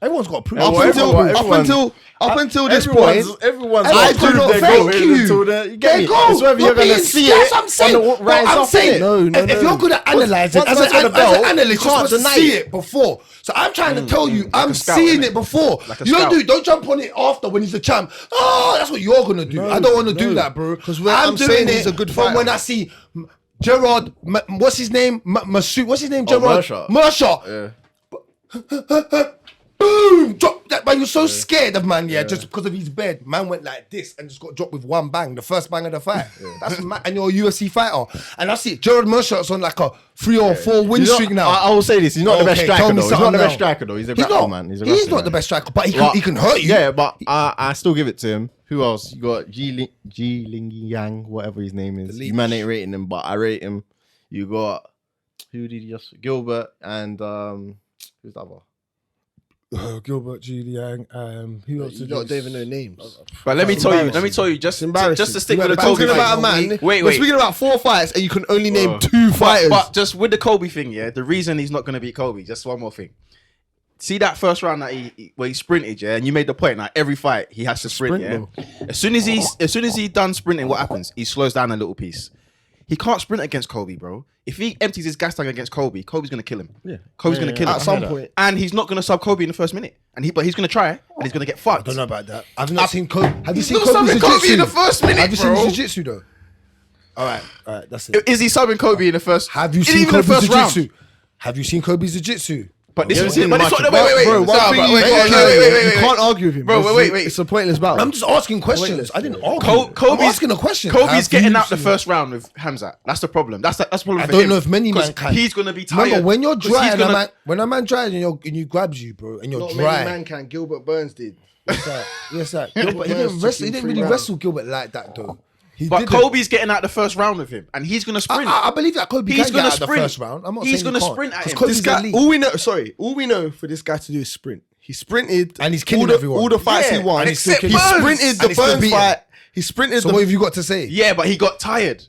Everyone's got to prove. Up until this point, everyone's I got do to not prove thank their you. goal. You get me? It's whether you're gonna see it on the rise up. If you're good at analysing, as an analyst, you're supposed to see it before. So I'm trying to tell you, I'm seeing it before. Don't jump on it after when he's the champ. Oh, that's what you're gonna do. I don't want to do that, bro. Because I'm saying he's a good fighter. From when I see Gerard, what's his name? Masood. What's his name? Gerard Mershaw. Yeah. boom, drop that. Man, you're so scared of man, just because of his bed. Man went like this and just got dropped with one bang, the first bang of the fight. That's mad. And you're a UFC fighter. And I see Gerald Meerschaert's on like a 3 or 4 win streak now. I will say this: he's not the best striker though. He's not the best now. striker though. He's a grappler, man. He's not the best striker, but he can hurt you. Yeah, but I still give it to him. Who else? You got Jingliang, whatever his name is. You man ain't rating him, but I rate him. You got who did you just Gilbert and who's the other? Gilbert, Jingliang, who else? You don't even know names. But let me tell you, just to stick with the We're Kobe talking about a thing. man. Wait. We're speaking about 4 fights, and you can only name 2 fighters. But just with the Kobe thing, the reason he's not going to beat Kobe, just one more thing. See that first round that where he sprinted, and you made the point. Like every fight, he has to sprint. As soon as he's done sprinting, what happens? He slows down a little piece. He can't sprint against Kobe, bro. If he empties his gas tank against Kobe, Kobe's gonna kill him. Yeah, Kobe's gonna kill him at some point, and he's not gonna sub Kobe in the first minute. But he's gonna try, and he's gonna get fucked. I don't know about that. I've not seen Kobe. Have you He's seen not Kobe's subbing Kobe jiu-jitsu? in the first minute, Have you bro. seen his jiu-jitsu though? All right, that's it. Is he subbing Kobe in the first? Have you seen even the Kobe's first jiu-jitsu? round? Have you seen Kobe's jiu-jitsu? But this is seen wait, much wait, of wait, bro. wait. You can't argue with him, Bro, wait. It's a pointless battle. I'm just asking questions. I didn't argue. I'm asking a question. Kobe's Have getting you out the seen- first round with Khamzat. That's the problem. That's the problem. I for don't him. know if many man 'Cause can. He's gonna be tired. Remember, when you're 'Cause dry, he's gonna- when a man dries and you grabs you, bro, and you're Not dry. many man can. Gilbert Burns did. Yes, sir. Gilbert, he didn't wrestle. He didn't really wrestle Gilbert like that, though. But Kobe's getting out the first round with him, and he's gonna sprint. I believe that Kobe He's can gonna get out of the sprint. first round. I'm not He's saying gonna he can't, sprint at 'cause him. Kobe's This guy, elite. all we know for this guy to do is sprint. He sprinted, And he's killing all everyone. the fights Yeah, he won. and He except sprinted Burns. the And he still Burns beat him. fight. He sprinted So the. what have you got to say? Yeah, but he got tired.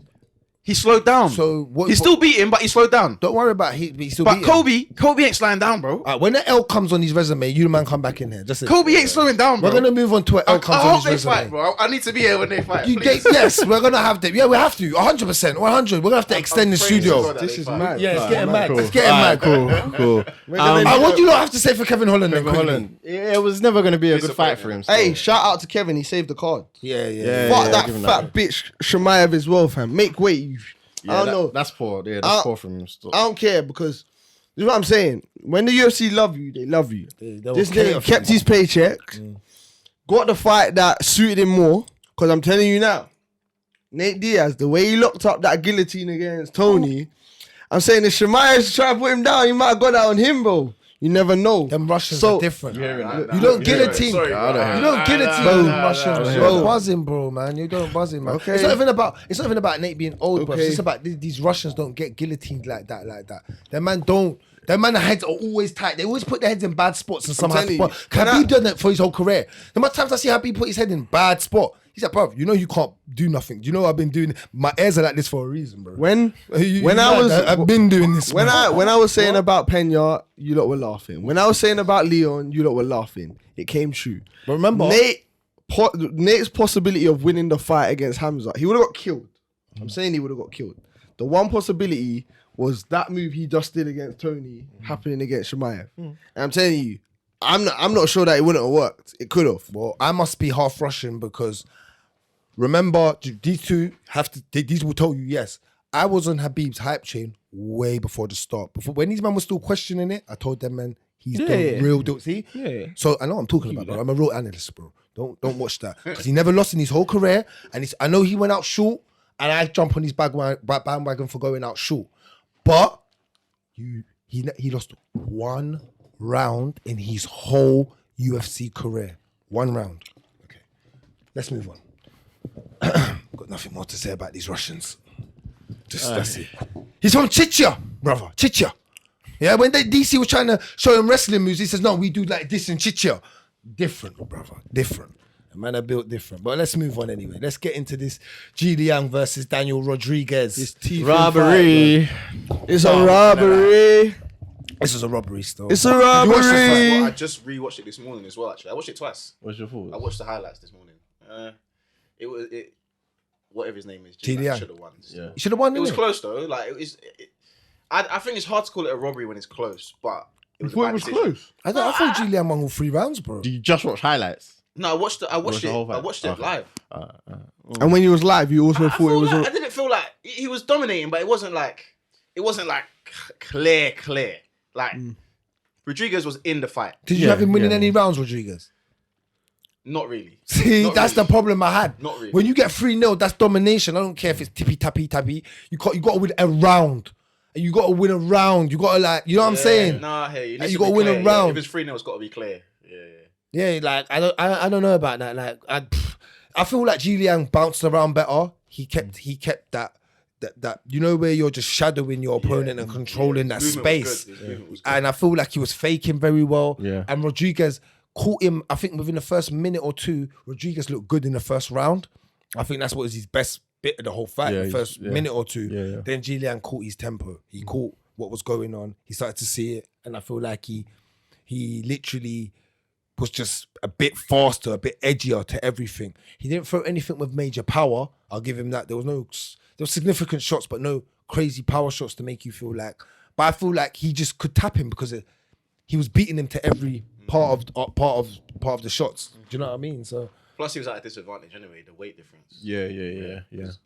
He slowed down. So what- he still beat him, but he slowed down. Don't worry about he still But beat him. Kobe ain't slowing down, bro. When the L comes on his resume, you the man come back in here. Just Kobe ain't slowing down, bro. We're gonna move on to an L I comes hope on his they resume. fight, bro. I need to be here when they fight. You please. get, yes, we're gonna have to. Yeah, we have to. 100%, 100. We're gonna have to extend the praying to studio. God that This they is fight. mad. Yeah, it's getting mad. Cool. It's getting mad. Cool. What do you lot have to say for Kevin Holland? Then, quickly? Holland. It was never going to be a good fight for him. so- Hey, shout out to Kevin. He saved the card. Yeah. Fuck yeah, that give him fat bitch Chimaev as well, fam. Make weight. I don't know. That's poor. Yeah, I- that's poor from him. Still. I don't care because you know what I'm saying. When the UFC love you, they love you. will This kill nigga you. kept his paycheck, got the fight that suited him more. Because I'm telling you now, Nate Diaz, the way he locked up that guillotine against Tony, I'm saying if Chimaev's trying to put him down, he might have got that on him, bro. You never know. Them Russians So- are different. Nah, You don't guillotine. Sorry, I don't hear You don't guillotine them Russians. You bro. don't buzz him, bro, man. You don't buzz him, man. Okay. It's not even about Nate being old, bro. Okay. It's just about these Russians don't get guillotined like that. Their man don't. Their man heads are always tight. They always put their heads in bad spots and somehow. telling you. Habib done that for his whole career. The amount of times I see Habib put his head in bad spot, he's like, bro, you know you can't do nothing. Do you know I've been doing? My ears are like this for a reason, bro. I've been doing this. When man. I was saying about Pena, you lot were laughing. When I was saying about Leon, you lot were laughing. It came true. But remember, Nate's possibility of winning the fight against Khamzat, he would have got killed. I'm saying he would have got killed. The one possibility was that move he just did against Tony happening against Chimaev. And I'm telling you, I'm not sure that it wouldn't have worked. It could have. well, I must be half Russian because remember, these two have to. These will tell you yes. I was on Habib's hype chain way before the start. Before when these men were still questioning it, I told them, man, he's the real deal. See, So I know what I'm talking about, bro. I'm a real analyst, bro. Don't watch that because he never lost in his whole career, and I know he went out short, and I jump on his bandwagon for going out short, but he lost one round in his whole UFC career. One round. Okay, let's move on. Got nothing more to say about these Russians. That's it. He's from Chechnya, brother. Chechnya. Yeah, when DC was trying to show him wrestling moves, he says, no, we do like this in Chechnya. Different, brother. Different. The man are built different. But let's move on anyway. Let's get into this Jingliang versus Daniel Rodriguez. This teeth Robbery. It's a robbery. This was a robbery still. It's a I robbery. just rewatched it this morning as well. Actually, I watched it twice. What's your fault? I watched the highlights this morning. Whatever his name is, Jingliang. should have won. Yeah. You should have won, It was innit? close though. Like it was. I think it's hard to call it a robbery when it's close, but it was. Thought it was close. I thought Jingliang won all 3 rounds, bro. Do you just watch highlights? No, I watched it. the whole fight? I watched it Okay. live. And when you was live, you also I thought it was. I didn't feel like he was dominating, but it wasn't like clear. Like Rodriguez was in the fight. Did you have him winning any rounds, Rodriguez? Not really. See, Not that's really. the problem I had. Not really. When you get 3-0, that's domination. I don't care if it's tippy-tappy. You got to win a round. You got to win a round. You got to like, you know what I'm saying? Nah, hey, You got to win a round. If it's 3-0, it's got to be clear. Yeah, like I don't know about that. Like I feel like Jingliang bounced around better. He kept that you know where you're just shadowing your opponent and controlling that space. And I feel like he was faking very well. Yeah. And Rodriguez caught him. I think within the first minute or two, Rodriguez looked good in the first round. I think that's what was his best bit of the whole fight. The first minute or two. Yeah. Then Jingliang caught his tempo. He caught what was going on. He started to see it, and I feel like he literally was just a bit faster, a bit edgier to everything. He didn't throw anything with major power. I'll give him that. There were significant shots, but no crazy power shots to make you feel like. But I feel like he just could tap him because he was beating him to every part of the shots. Do you know what I mean? So Plus, he was at a disadvantage anyway, the weight difference. Yeah.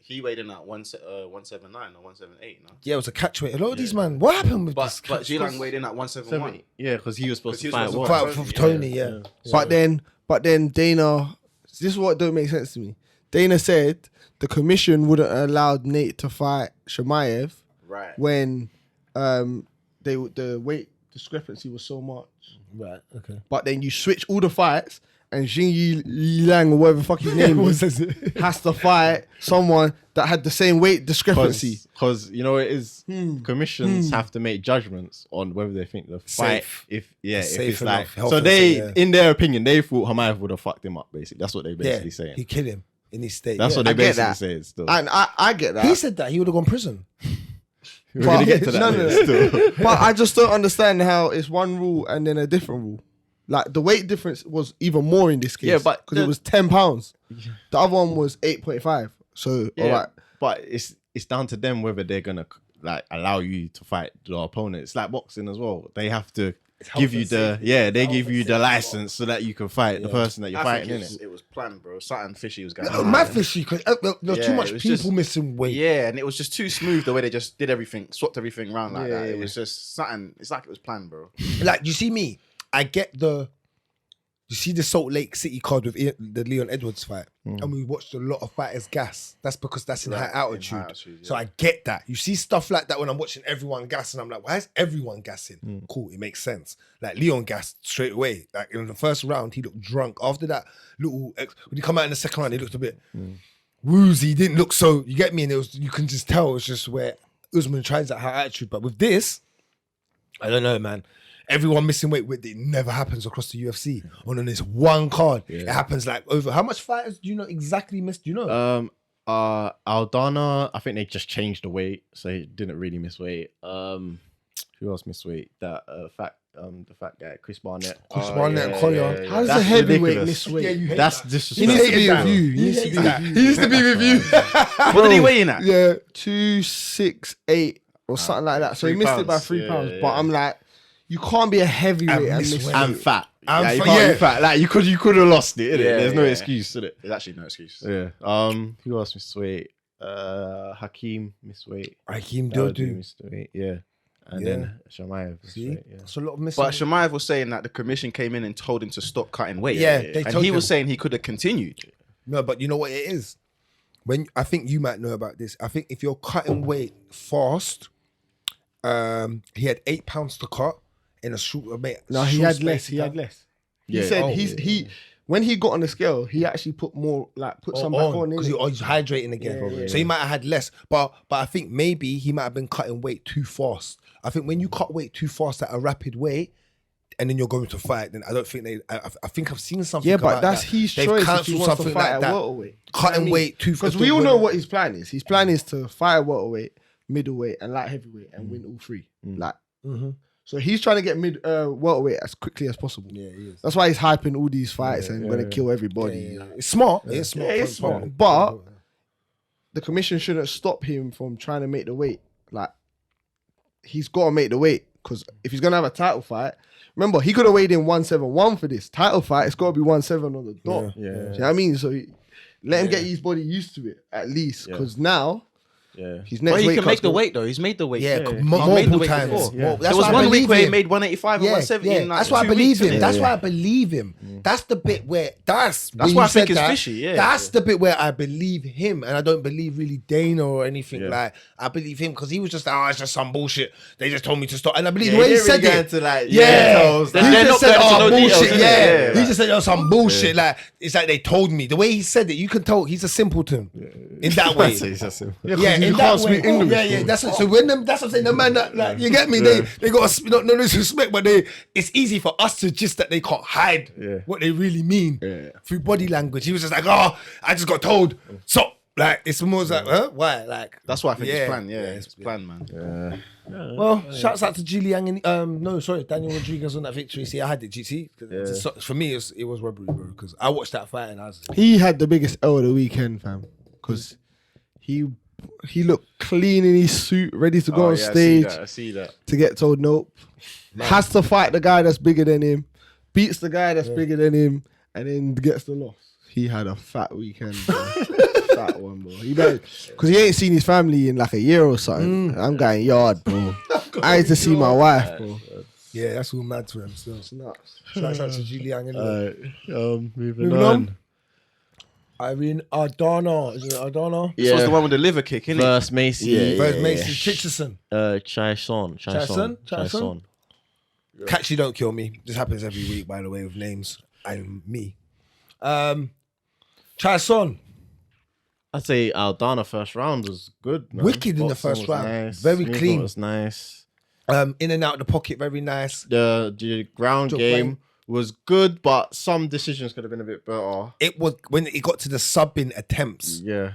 He weighed in at 179 or 178, no? yeah, it was a catch weight. A lot of these man, what happened with this? But Jingliang weighed in at 171. Yeah, because he was supposed to Because fight. he was supposed to what? Fight for Tony, yeah. But then Dana, this is what don't make sense to me. Dana said the commission wouldn't allow Nate to fight Chimaev Right. when the weight discrepancy was so much. Right, okay. But then you switch all the fights and Jingliang or whatever the fuck his name is has to fight someone that had the same weight discrepancy. Because you know it is commissions have to make judgments on whether they think the fight Safe. if Safe it's like enough, so they healthy, yeah. in their opinion they thought Chimaev would have fucked him up basically. That's what they basically saying. He killed him in his state. That's what they I get basically that. saying still. And I get that. He said that he would have gone prison. We're gonna get to that No, later still. But I just don't understand how it's one rule and then a different rule. Like the weight difference was even more in this case. Yeah, but because it was £10. The other one was 8.5. So Yeah, all right. but it's down to them whether they're gonna like allow you to fight the opponent. It's like boxing as well. They have to give you they give you the license so that you can fight the person that you're I fighting think in it. it was planned, bro. Something fishy was going No, on. mad fishy because there was Yeah, too much it was people just- missing weight. Yeah, and it was just too smooth the way they just did everything, swapped everything around like Yeah, that. It yeah. was just something. It's like it was planned, bro. Like you see me, I get you see the Salt Lake City card with the Leon Edwards fight, and we watched a lot of fighters gas. That's because that's in high Right, in altitude. high altitude, So yeah. I get that. You see stuff like that when I'm watching everyone gas, and I'm like, why is everyone gassing? Cool, it makes sense. Like Leon gassed straight away. Like in the first round, he looked drunk. After that, when he come out in the second round, he looked a bit woozy. He didn't look so. You get me? And you can just tell it's just where Usman tries that high attitude. But with this, I don't know, man. Everyone missing weight, it never happens across the UFC. On this one card, it happens like over. How much fighters do you know exactly missed? Do you know? Aldana, I think they just changed the weight, so he didn't really miss weight. Who else missed weight? That the fat guy, Chris Barnett. Chris Barnett and Collier. How does That's a heavyweight ridiculous. miss weight? Yeah, you hate That's that. He disrespectful. needs to be that. with you. He He needs to hates be that. with He you. used to be with you. What did he weigh in at? Yeah, 268 or something like that. So he 3 missed it by pounds. 3 Yeah, pounds. yeah, But yeah. I'm like, you can't be a heavyweight and miss miss weight. weight. And fat. And Yeah, you fat, can't yeah. be fat. Like you could have lost it, innit? Yeah, There's no yeah. excuse, innit? There's actually no excuse. Yeah. Who else missed weight? Hakeem missed weight. Hakeem Dawdu Dodu. missed weight. Yeah. And Yeah. then Chimaev missed See, weight. Yeah. that's a lot of missing. But Chimaev was saying that the commission came in and told him to stop cutting weight. Yeah, they and told he was him. saying he could have continued. No, but you know what it is? I think you might know about this. I think if you're cutting weight fast, he had 8 pounds to cut in a short No, he short had space less. of He had time. less. He Yeah. said Oh. he when he got on the scale, he actually put more put some back on because in. he's hydrating again. Yeah, yeah, So he might have had less, but I think maybe he might have been cutting weight too fast. I think when you cut weight too fast at a rapid weight, and then you're going to fight, then I don't think I think I've seen something. Yeah, but about that's that. his They've choice if he cancelled wants to something fight like at that. welterweight. Cutting weight too Because fast. we all know what his plan is. His plan is to fight at welterweight, middleweight, and light heavyweight, and win all three. Like, so he's trying to get welterweight as quickly as possible. Yeah, he is. That's why he's hyping all these fights and gonna kill everybody. Yeah. It's smart. It's smart. Yeah, it's smart. But the commission shouldn't stop him from trying to make the weight. Like, he's got to make the weight because if he's gonna have a title fight, remember he could have weighed in 171 for this title fight. It's got to be 170 on the dot. Yeah. Do you know what I mean? So let him get his body used to it at least, because now Yeah. His Well, next he weight can cut's make the gonna- weight though. He's made the weight. Yeah, He's multiple made the weight times. before. Well, that's There was why I one week believe where he him. made 185 and 170 in like that's why I 2 believe weeks, him. innit? That's why I believe him. That's the bit where that's when why you I think said it's that, fishy, yeah. That's the bit where I believe him, and I don't believe really Dana or anything. Like I believe him because he was just like, oh, it's just some bullshit. They just told me to stop, and I believe the way he said it. Yeah. He They're just not said, going into oh, no details, bullshit. innit? Yeah, he Yeah. just said, oh, some bullshit. Like it's like they told me. The way he said it, you can tell he's a simpleton in that way. Yeah, in that way. Yeah, that's it. So when them, that's what I'm saying. The man that, like, you get me? They got no disrespect, but it's easy for us to just that they can't hide what they really mean through body language. He was just like, oh, I just got told. So like it's more like, huh? Why? Like That's why I think it's planned. Yeah, it's planned, man. well, shouts out to Jingliang and Daniel Rodriguez on that victory. See, I had it. See, for me, it was robbery, bro. Because I watched that fight and I was He had the biggest L of the weekend, fam. Because he looked clean in his suit, ready to go on stage. I see that. To get told nope. Has to fight the guy that's bigger than him, beats the guy that's bigger than him, and then gets the loss. He had a fat weekend, bro. Fat one, bro. Because he ain't seen his family in like a year or something. I'm going yard, bro. I need to see my wife, bro. yeah, that's all mad to him. Still, It's nuts. shouts out to Jingliang anyway. Moving Moving on. on. Irene Aldana, is it Aldana? This was the one with the liver kick, innit? First Macy. First Macy Chiasson. Chiasson. Catch you don't kill me. This happens every week, by the way, with names and me. Chiasson, I'd say Aldana first round was good. Man. Wicked in the Boxing first was round. nice. Very Movement clean. was nice. in and out of the pocket, very nice. The ground Job game playing. was good, but some decisions could have been a bit better. It was when it got to the subbing attempts. Yeah.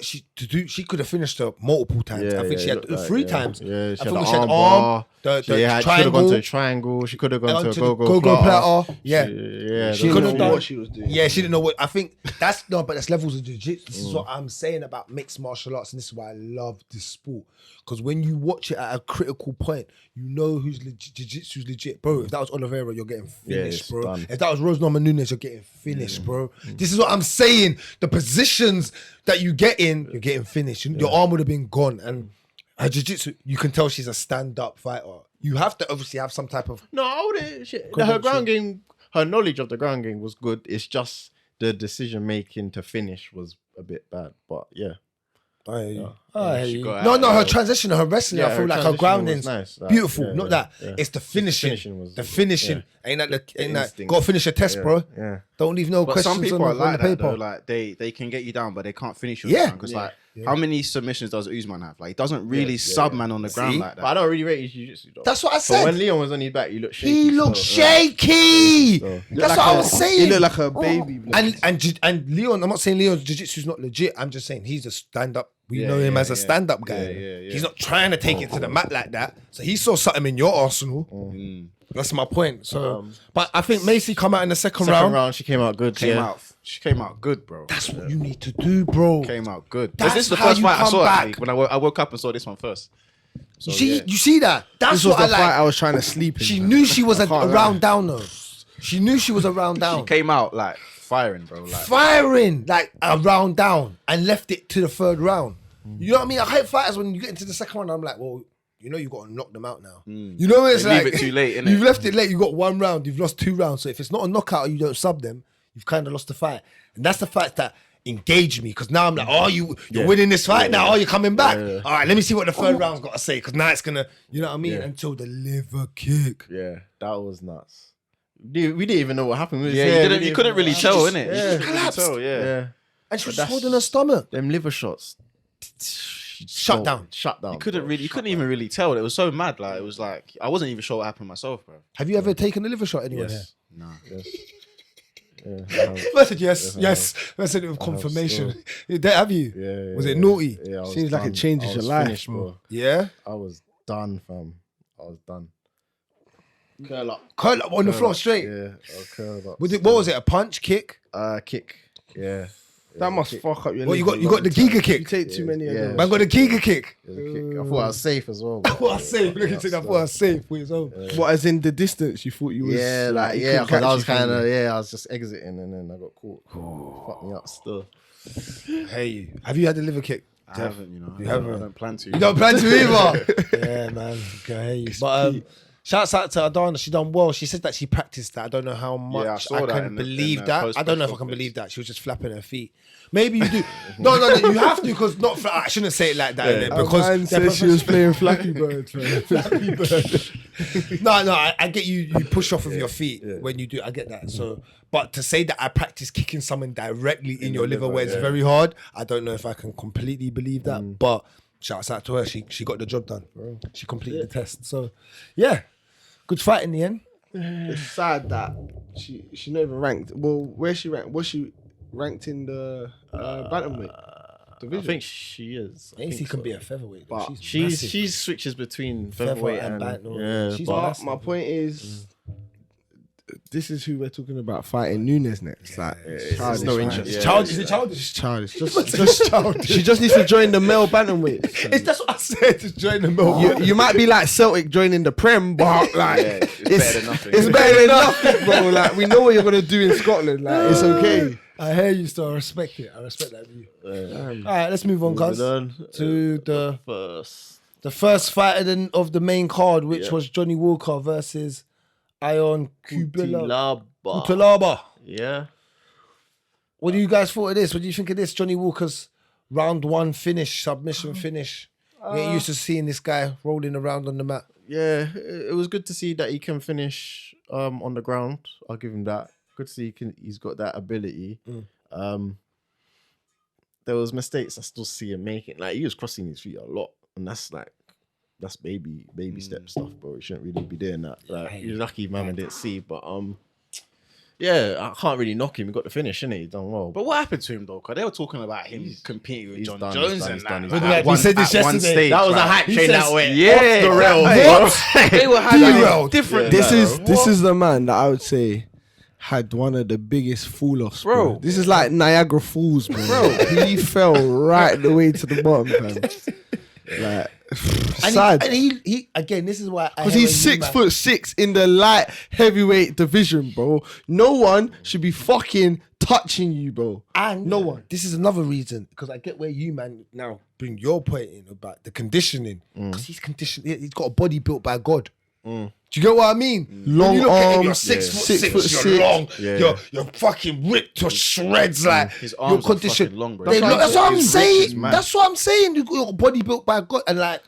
She could have finished her multiple times. I think she had it looked like, 3 yeah. times. Yeah, she I had think the she had arm arm, bar. the She could have triangle, gone to a triangle. She could have gone to a onto the go-go platter. Yeah. Yeah. She could've didn't know done- what she was doing. Yeah, she didn't know what. I think that's but that's levels of jiu-jitsu. This is what I'm saying about mixed martial arts, and this is why I love this sport. Because when you watch it at a critical point, you know who's legit, jiu-jitsu's legit, bro. If that was Oliveira, you're getting finished, it's bro. done. If that was Rose Namajunas, you're getting finished, bro. This is what I'm saying. The positions that you get in, you're getting finished. Your arm would have been gone, and her jiu-jitsu, you can tell she's a stand-up fighter. You have to obviously have some type of. No, I wouldn't. Her ground game, her knowledge of the ground game was good. It's just the decision making to finish was a bit bad. But yeah. No, her transition, her wrestling, Yeah, I feel her like her transition grounding's was nice. Like, beautiful. yeah, Not yeah, that. yeah. It's the finishing. The finishing was- Ain't that instinct. got to finish a test, bro. Yeah. Don't leave no But questions some people on are the like that paper. though. Like they can get you down, but they can't finish you. Yeah. Because like, how many submissions does Usman have? Like, he doesn't really sub man on the ground like But that. I don't really rate his jiu-jitsu though. That's what I So said. when Leon was on his back, he looked shaky. He looked so, shaky. So- That's what I was saying. He looked like a baby. blood. And Leon, I'm not saying Leon's jiu-jitsu's not legit. I'm just saying he's a stand-up. We know him as a stand-up guy. yeah. He's not trying to take it to the mat like that. So he saw something in your arsenal. That's my point. So, but I think Macy come out in the second Second round. round, she came out good. She came out good, bro. That's what you need to do, bro. Came out good. That's This is the how first you fight I come saw back. actually. When I woke up and saw this one first. So, You see that? That's This was what I the fight like. I was trying to sleep in. She man. knew she was a can't round lie. down though. She knew she was a round She down. came out like firing, bro. Like Firing like a round down and left it to the third round. You know what I mean? I hate fighters when you get into the second round. I'm like, well, you know you got to knock them out now. You know it's They like leave it too late, innit? You've left it late. You got 1 round. You've lost 2 rounds. So if it's not a knockout or you don't sub them, you've kind of lost the fight. And that's the fact that engaged me because now I'm like, oh, you're winning this fight now. Oh, you're coming back. All right, let me see what the third round's got to say because now it's gonna, you know what I mean? Until the liver kick. Yeah, that was nuts. We didn't even know what happened. you couldn't really tell, innit? Yeah. You couldn't really tell, Yeah. And she was That's- holding her stomach. Them liver shots. Shut down. Shut down. You couldn't even really tell. It was so mad. Like it was like I wasn't even sure what happened myself, bro. Have you ever taken a liver shot anywhere? Yes. No. I said yes. I said it with confirmation. Have you? Yeah. Was it naughty? Yeah, I was Seems like it done. changes I your was life, finished, bro. Yeah. I was done, fam. I was done. Curl up. Curl up on the floor straight. Yeah, I'll curl up. What was it? A punch, kick? Kick. Yeah. That must fuck up your. Well, you liver, got the man. Giga You kick. take too many of Yeah. them. Man got the Giga kick. It was a kick. I thought I was safe as well. I thought I was safe. Look at it. I thought I was safe with his own. What, as in the distance you thought you was? Yeah, you yeah, couldn't because I catch was you from kind of, there. I was just exiting and then I got caught. Fucked me up still. Hey, have you had a liver kick? I haven't, you know. You haven't? I don't plan to. You don't plan to either. Yeah, man. Okay. But shouts out to Aldana. She done well. She said that she practiced that. I don't know how much I saw I that can in the- believe in the that. I don't know if I post-match can clips. believe that. She was just flapping her feet. Maybe you do. No, you have to because not. I shouldn't say it like that innit? Because man they're said she was playing Flappy Bird. Man. Flappy Bird. No, I get you. You push off of your feet when you do. I get that. So, but to say that I practice kicking someone directly in your liver where it's very hard, I don't know if I can completely believe that. But shouts out to her. She got the job done. She completed the test. So, yeah, good fight in the end. It's sad that she not even ranked. Well, where she ranked? Was she ranked in the bantamweight division? I think she is. I Macy think can so. be a featherweight. But But She switches between featherweight and bantamweight. yeah. She's but massive. my point is, this is who we're talking about fighting Nunes next. Like, It's no interest. It's childish. Is it childish? It's childish. Just childish. She just needs to join the male bantamweight. That's what I said. To join the middle. You might be like Celtic joining the Prem, but like it's better than nothing. It's better than nothing, bro. Like we know what you're gonna do in Scotland. Like it's okay. I hear you, still. I respect it. I respect that view. All right, let's move on, cuz, to the first fight of the main card, which was Johnny Walker versus Ion Cuțelaba. Yeah. What do you guys thought of this? What do you think of this? Johnny Walker's round one finish, submission finish. Get used to seeing this guy rolling around on the mat. Yeah, it was good to see that he can finish on the ground. I'll give him that. Good to see he's got that ability. There was mistakes I still see him making. Like he was crossing his feet a lot, and that's baby step stuff, bro. He shouldn't really be doing that. Like you're lucky, man, I didn't see, but yeah, I can't really knock him. He got the finish, innit? He done well. But what happened to him though? Because they were talking about him competing with he's John done, Jones he's done, and he's done, that. he's Like, done. He said this at one yesterday. stage, That was a like, hype train that went yeah, off the rails, what? bro. They were Derailed. different. This is the man that I would say had one of the biggest fall offs, bro. Bro. This is like Niagara Falls, bro. He fell right the way to the bottom, fam. Like sad. And he again, this is why Because he's 6'6" in the light heavyweight division, bro. No one should be fucking touching you, bro. And No one. This is another reason because I get where you man now bring your point in about the conditioning because he's conditioned. He's got a body built by God. Do you get what I mean? Long When you look at him, you're arms, 6'6", 6'6". you're long, Yeah. you're fucking ripped to shreds. Like His your arms are condition. fucking long, bro. That's what I'm His reach is saying. mad. That's what I'm saying. You got your body built by God, and like,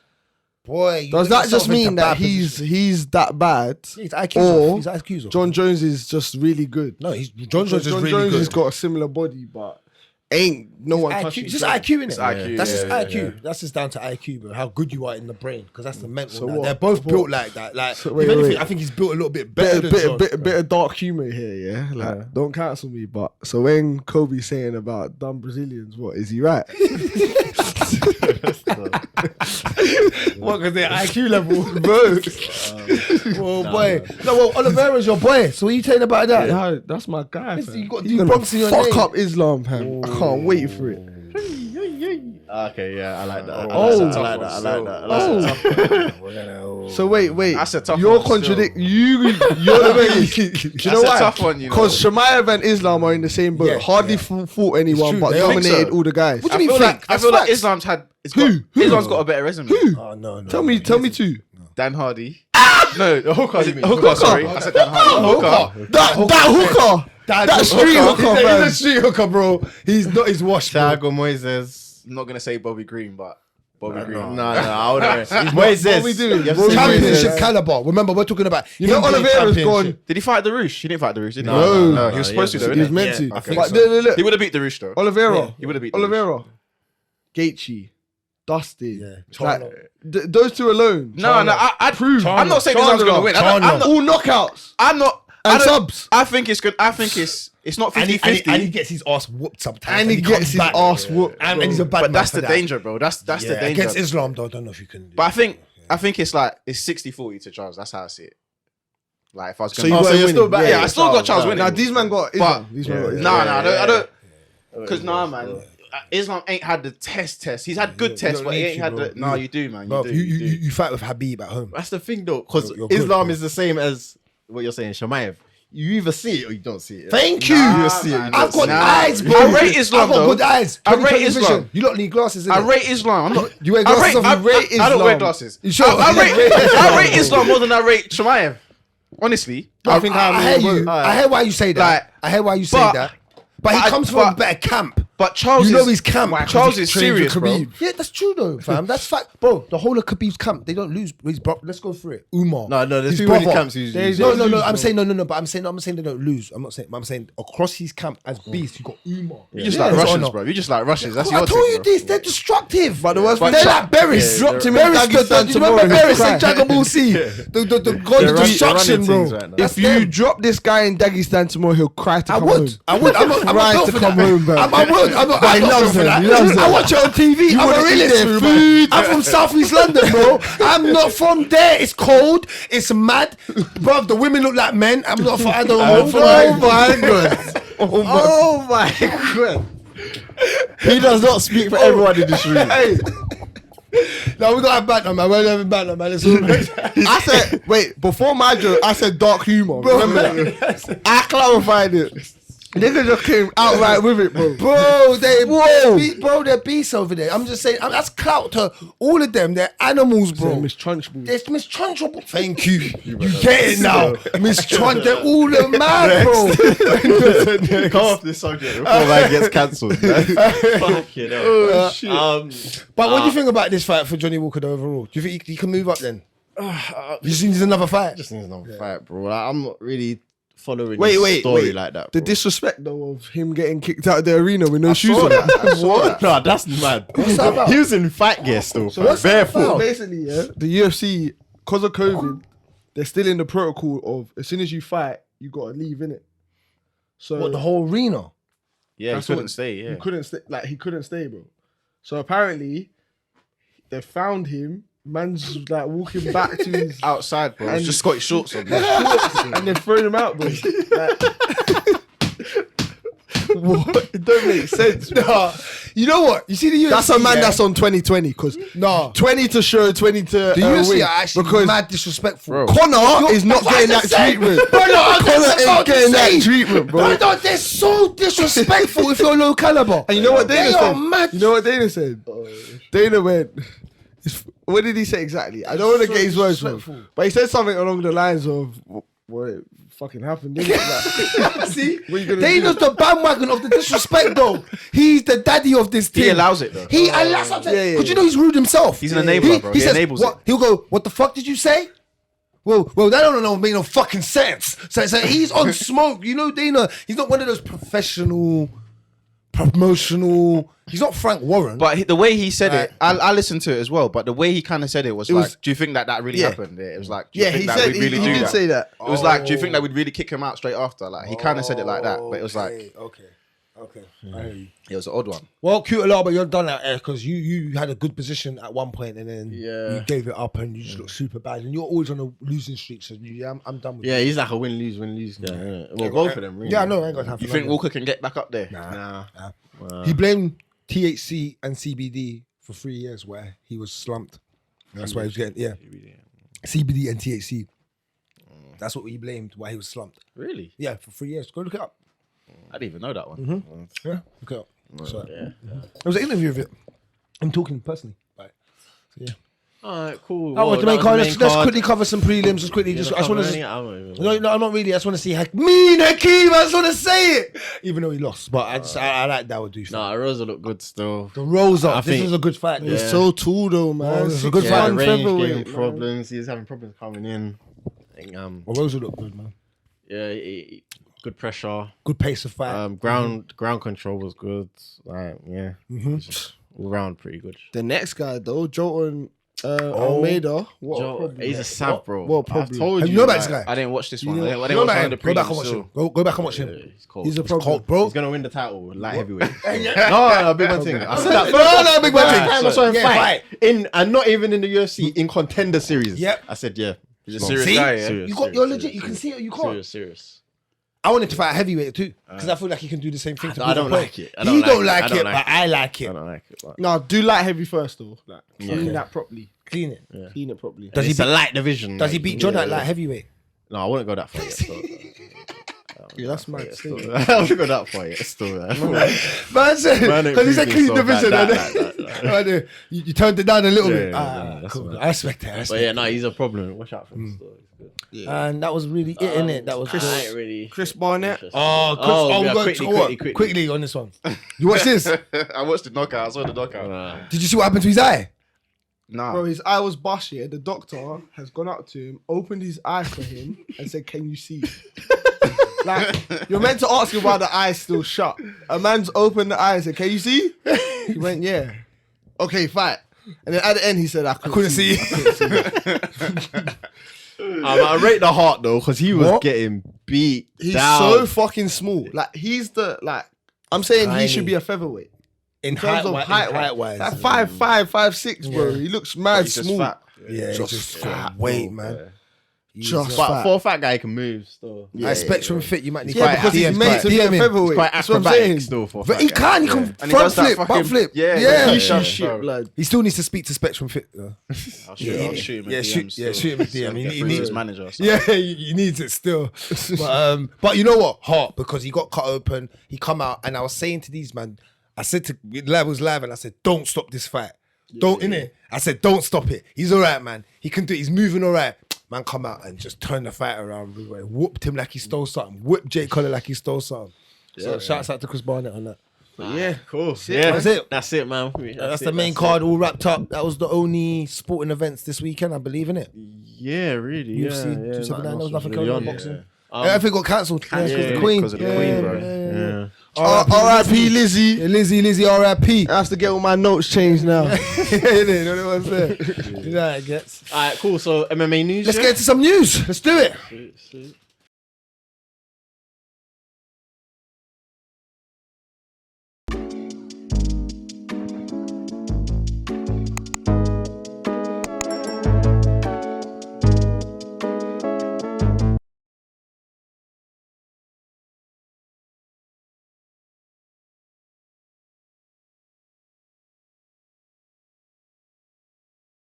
boy, you Does put that yourself just into mean that bad position. he's that bad? His IQ's or off. His IQ's off. John Jones is just really good? No, John Jones is John really Jones good. has got a similar body, but ain't no one IQ. touching It's just John. IQ, innit? It's IQ, That's just yeah, IQ. That's just down to IQ, bro. How good you are in the brain, because that's the mental. So now. what? They're both What? built like that. Like, So if wait, anything, wait. I think he's built a little bit better Bit, than John. bit of dark humor here, yeah. Like, don't cancel me. But so when Kobe's saying about dumb Brazilians, what is he right? What? Because they're IQ level, bro. Well, boy. No, well, Oliveira's your boy. So what are you saying about that? Yeah, that's my guy. Listen, Fam. you got He's D gonna Bronx in your fuck name. up Islam, fam. I can't wait for it. Okay, yeah, I like that. Oh. I like that. So wait. That's a tough You're one contradict. still. You're the biggest. Do you know That's a why? tough one, you know. Because Chimaev and Islam are in the same boat. Yeah, Hardly yeah. fought anyone, true, but they are. dominated Think so. all the guys. What do you mean, I Frank? feel like That's Islam's Who? Islam's got a better resume. Oh, no. Tell me two. Dan Hardy. No, Hooker. Sorry, I said Dan Hardy. Hooker. That hooker. That street hooker, He's man. a street hooker, bro. He's not his wash, bro. Thiago Moises. I'm not gonna say Bobby Green, but Bobby Green. No, I wouldn't. Moises. What we doing? You have What to we say doing? Championship Moises. caliber. Remember, we're talking about. You know him being Oliveira's championship. gone. Did he fight the Roosh? He didn't fight the Roosh, did he? No. He was supposed to, though, He was innit? meant to. I think But so. look, He would have beat the Roosh, though. Oliveira. He would have beat the Roosh. Oliveira. Gaethje. Dustin. Yeah. Like, those two alone. No, I'm not saying Chandler. Islam's gonna win. All knockouts. I'm not. And subs. I think it's good. I think it's not And 50-50. he gets his ass whooped sometimes. And he comes gets his back. ass whooped. And he's a bad But man that's for the that. danger, bro. That's the danger. Against Islam, though, I don't know if you can. But I think it's like it's 60-40 to Charles. That's how I see it. Like if I was So going, you got him you're still winning. back. Yeah, I still got Charles winning. Now these man got Islam. But These man got Islam. I don't. Because man, Islam ain't had the test. He's had good tests, don't but he need ain't to, had bro. the. No, you do, man. Bro, You do. You do. you fight with Habib at home. That's the thing, though, because You're good, Islam bro. is the same as what you're saying, Chimaev. you either see it or you don't see it. Thank you. man. I've got Nah. eyes, bro. I rate Islam, I've got though. good eyes. I rate 20/20 Islam. vision. You lot need glasses, I innit? rate Islam. I'm not. You wear I glasses. rate, I don't wear glasses. You sure? I rate Islam more than I rate Chimaev. Honestly, I think I hear you. I hear why you say that. Like, I hear why you say but- that. But he but- comes from a better camp. but Charles, You know is, he's camp. Charles is serious, bro. Yeah, that's true though, fam. That's fact, bro. The whole of Khabib's camp, they don't lose. Let's go through it. Umar. No, there's his people in the brother. camps who's No. I'm saying no. But I'm saying they don't lose. I'm saying across his camp as beasts, you got Umar. You just like Russians, bro. You just like Russians. That's I your told thing, you bro. this. They're destructive. But the worst they're thing- like Beres. Dropped him in Beres, Dagestan you tomorrow, remember he'll Beres cry. and Dragon Ball Z? The god They're of running destruction, bro. things right now. That's If you them. drop this guy in Dagestan tomorrow, he'll cry to I come home. would. I'm not Cry built to for come that. home, bro. I would. I'm not. But he loves for them. that. He loves them. I watch it on TV. I'm a wouldn't eat realist. their food. I'm from Southeast London, bro. I'm not from there. It's cold. It's mad, bro. The women look like men. I'm not for. I don't know. Oh my god. Oh my god. He does not speak for everyone in this room. No, we gotta have banter, man. We're having banter, man. It's all good. I said, wait, before my joke, I said dark humor. Remember that? I clarified it. Nigga just came outright with it, bro. Bro, they're beasts over there. I'm just saying, that's clout to all of them. They're animals, bro. Miss Trunchbull. There's Miss Trunchbull. Thank you. You get it now. Miss Trunch, they're all mad, bro. Come off this subject before man gets cancelled. Fucking hell. Oh, shit. But what do you think about this fight for Johnny Walker though, overall? Do you think he can move up then? You just need another fight? Just needs another fight, bro. Like, I'm not really following Wait, his story like that. The Bro. disrespect though of him getting kicked out of the arena with no shoes on. I saw that. No, that's mad. that about? He was in fight gear still. So what's that So about? basically, yeah, the UFC, because of COVID, they're still in the protocol of as soon as you fight, you gotta leave, innit? So What, the whole arena? Yeah, he That's couldn't what- stay. Yeah, he couldn't stay. Like he couldn't stay, bro. So apparently, they found him. Man's like walking back to his outside, bro. And- He's just got his shorts on. Bro. and they've thrown him out, bro. Like, what? It don't make sense. bro. Nah. You know what? You see the UFC? That's a man yeah? that's on 2020 because Nah. 20 to show, 20 to The UFC win. are actually because mad disrespectful. Bro. Connor is not That's what getting I that just said. treatment. Bro, no, I'm Connor just about ain't to getting that say. treatment, bro. No, they're so disrespectful if you're low caliber. And you know what Dana They said? are mad. You know what Dana said? Dana went. What did he say exactly? I don't want to So get his words wrong, disrespectful. but he said something along the lines of what fucking happened. Didn't it? Like, See, what you gonna Dana's do? the bandwagon of the disrespect, though. He's the daddy of this team. He allows it though. He allows it. Yeah, yeah, Because you yeah. know he's rude himself. He's an enabler, bro. He says, enables what? it. He'll go, what the fuck did you say? Well, that don't make no fucking sense. So he's on smoke. You know, Dana, he's not one of those professional, promotional. He's not Frank Warren. But the way he said it, Right. I listened to it as well. But the way he kind of said it was It like, was- "Do you think that really Yeah. happened?" It was like, "Do you Yeah, think he that said we'd really he do did that?" say that. It was like, "Do you think that we'd really kick him out straight after?" Like he kind of said it like that, but it was like okay. I hear you. it was an odd one. Well, Cuțelaba, you're done out there because you had a good position at one point and then you gave it up and you just look super bad and you're always on a losing streak. So I'm done with Yeah, you. he's like a win-lose guy. Innit? Well, both of them, really. Yeah, I know. I ain't got time for You think that. Walker can get back up there? Nah. He blamed THC and CBD for 3 years where he was slumped. That's why he was getting CBD and THC. That's what he blamed why he was slumped. Really? Yeah, for 3 years. Go look it up. I didn't even know that one. Yeah, look it up. So, There was an interview of it. I'm talking personally. Right. So, yeah. Alright, cool. Oh, the main card. Let's quickly cover some prelims. Just quickly. I just want to. No, I'm not really. I just want to see Hakeem. I just want to say it, even though he lost. But I like that would do. Nah, Rosa look good still. The rolls up. This think- was a good fight. He's so tall though, man. It's a good Yeah, fight. the range featherweight, gave him man. problems. He's having problems coming in. I think, Well, Rosa looked good, man. yeah, good pressure. Good pace of fight. Ground control was good. Like, yeah, just all round pretty good. The next guy though, Jolton Almeida. What a Joe, problem. he's a sav, bro. What I problem? told Have you. you know about like, this guy? I didn't watch this one. You I know- didn't watch the Go back and prelims watch still. him. Go back and watch Yeah, him. he's cold. He's a It's problem. cold, bro. He's gonna win the title, light heavyweight. No, big man thing. I said that. No, big man First thing. time I saw him Yeah, fight in, and not even in the UFC, in contender series. Yep. I said, yeah. He's a No. serious See? guy. Yeah. Serious, You're serious, legit. You can see it. You can't. serious. I wanted to fight a heavyweight too because I feel like he can do the same thing. To I don't prove a point. like it. I He don't don't like like it. I it, don't but like I like I it. don't like it. But No, do light heavy first though. Like clean Yeah. that properly. Clean it. Clean it properly. Does he it's a beat- light division. Does he like, beat John yeah. at light heavyweight? No, I wouldn't go that far yet. So. Yeah, that's mad. I'll figure that for you. It's still there. Man said, Man ain't because he said moving clean so division. bad, and that. then- you turned it down a little bit. Yeah, that's Cool. mad. I respect that. I But respect yeah, no, he's a problem. Watch out for him. Still. He's good. And that was really it, innit? That was I ain't really. Chris Barnett. interested. Oh, Chris, Oh, we yeah, got quickly on this one. You watch this? I watched the knockout. I saw the knockout. Did you see what happened to his eye? Nah. Bro, his eye was bushy. The doctor has gone up to him, opened his eye for him, and said, "Can you see?" Like, you're meant to ask him why the eye's still shut. A man's opened the eye and said, "Can you see?" He went, "Yeah." Okay, fight. And then at the end, he said, "I Couldn't see. I rate the heart though, because he was What? getting beat He's down. so fucking small. Like, he's the, like, I'm saying Tiny. he should be a featherweight. In In terms of height wise. Like 5'5", 5'6", bro. He looks mad He's just small. fat. Yeah, Just just fat, weight, man. Just But fat. for a fat guy, he can move still. Yeah, Spectrum Fit, you might need Yeah, to because he's DM made to be a him. featherweight. He's quite That's what I'm acrobatic saying. still for a But fat he guy. can, he can And he front does that flip, fucking- butt flip. Yeah, yeah. He yeah. shit, blood. He still needs to speak to Spectrum Fit, though. I'll shoot him. Yeah, shoot him a DM. He He needs his manager. So. Yeah, he needs it still. But you know what? Heart, because he got cut open. He come out, and I was saying to these man, I said to Lab was live, and I said, "Don't stop this fight. Don't innit." I said, "Don't stop it. He's all right, man. He can do it. He's moving all right." Man, come out and just turn the fight around. Whooped him like he stole something. Whipped Jay Collar like he stole something. So shouts out to Chris Barnett on that. But yeah. Cool. Yeah, That's it. That's it, man. That's the main card all wrapped up. That was the only sporting events this weekend, I believe, innit? Yeah, really. UFC, yeah, 279, there was nothing really going on on. boxing. Yeah. Everything got cancelled. Yeah, because yeah, the Queen. because of the Queen, bro. Yeah. R.I.P. Lizzy. Yeah, Lizzy, R.I.P. I have to get all my notes changed now. You know what I'm saying? You know how it gets. All right, cool. So MMA news. Let's yeah? get into some news. Let's do it. Sweet.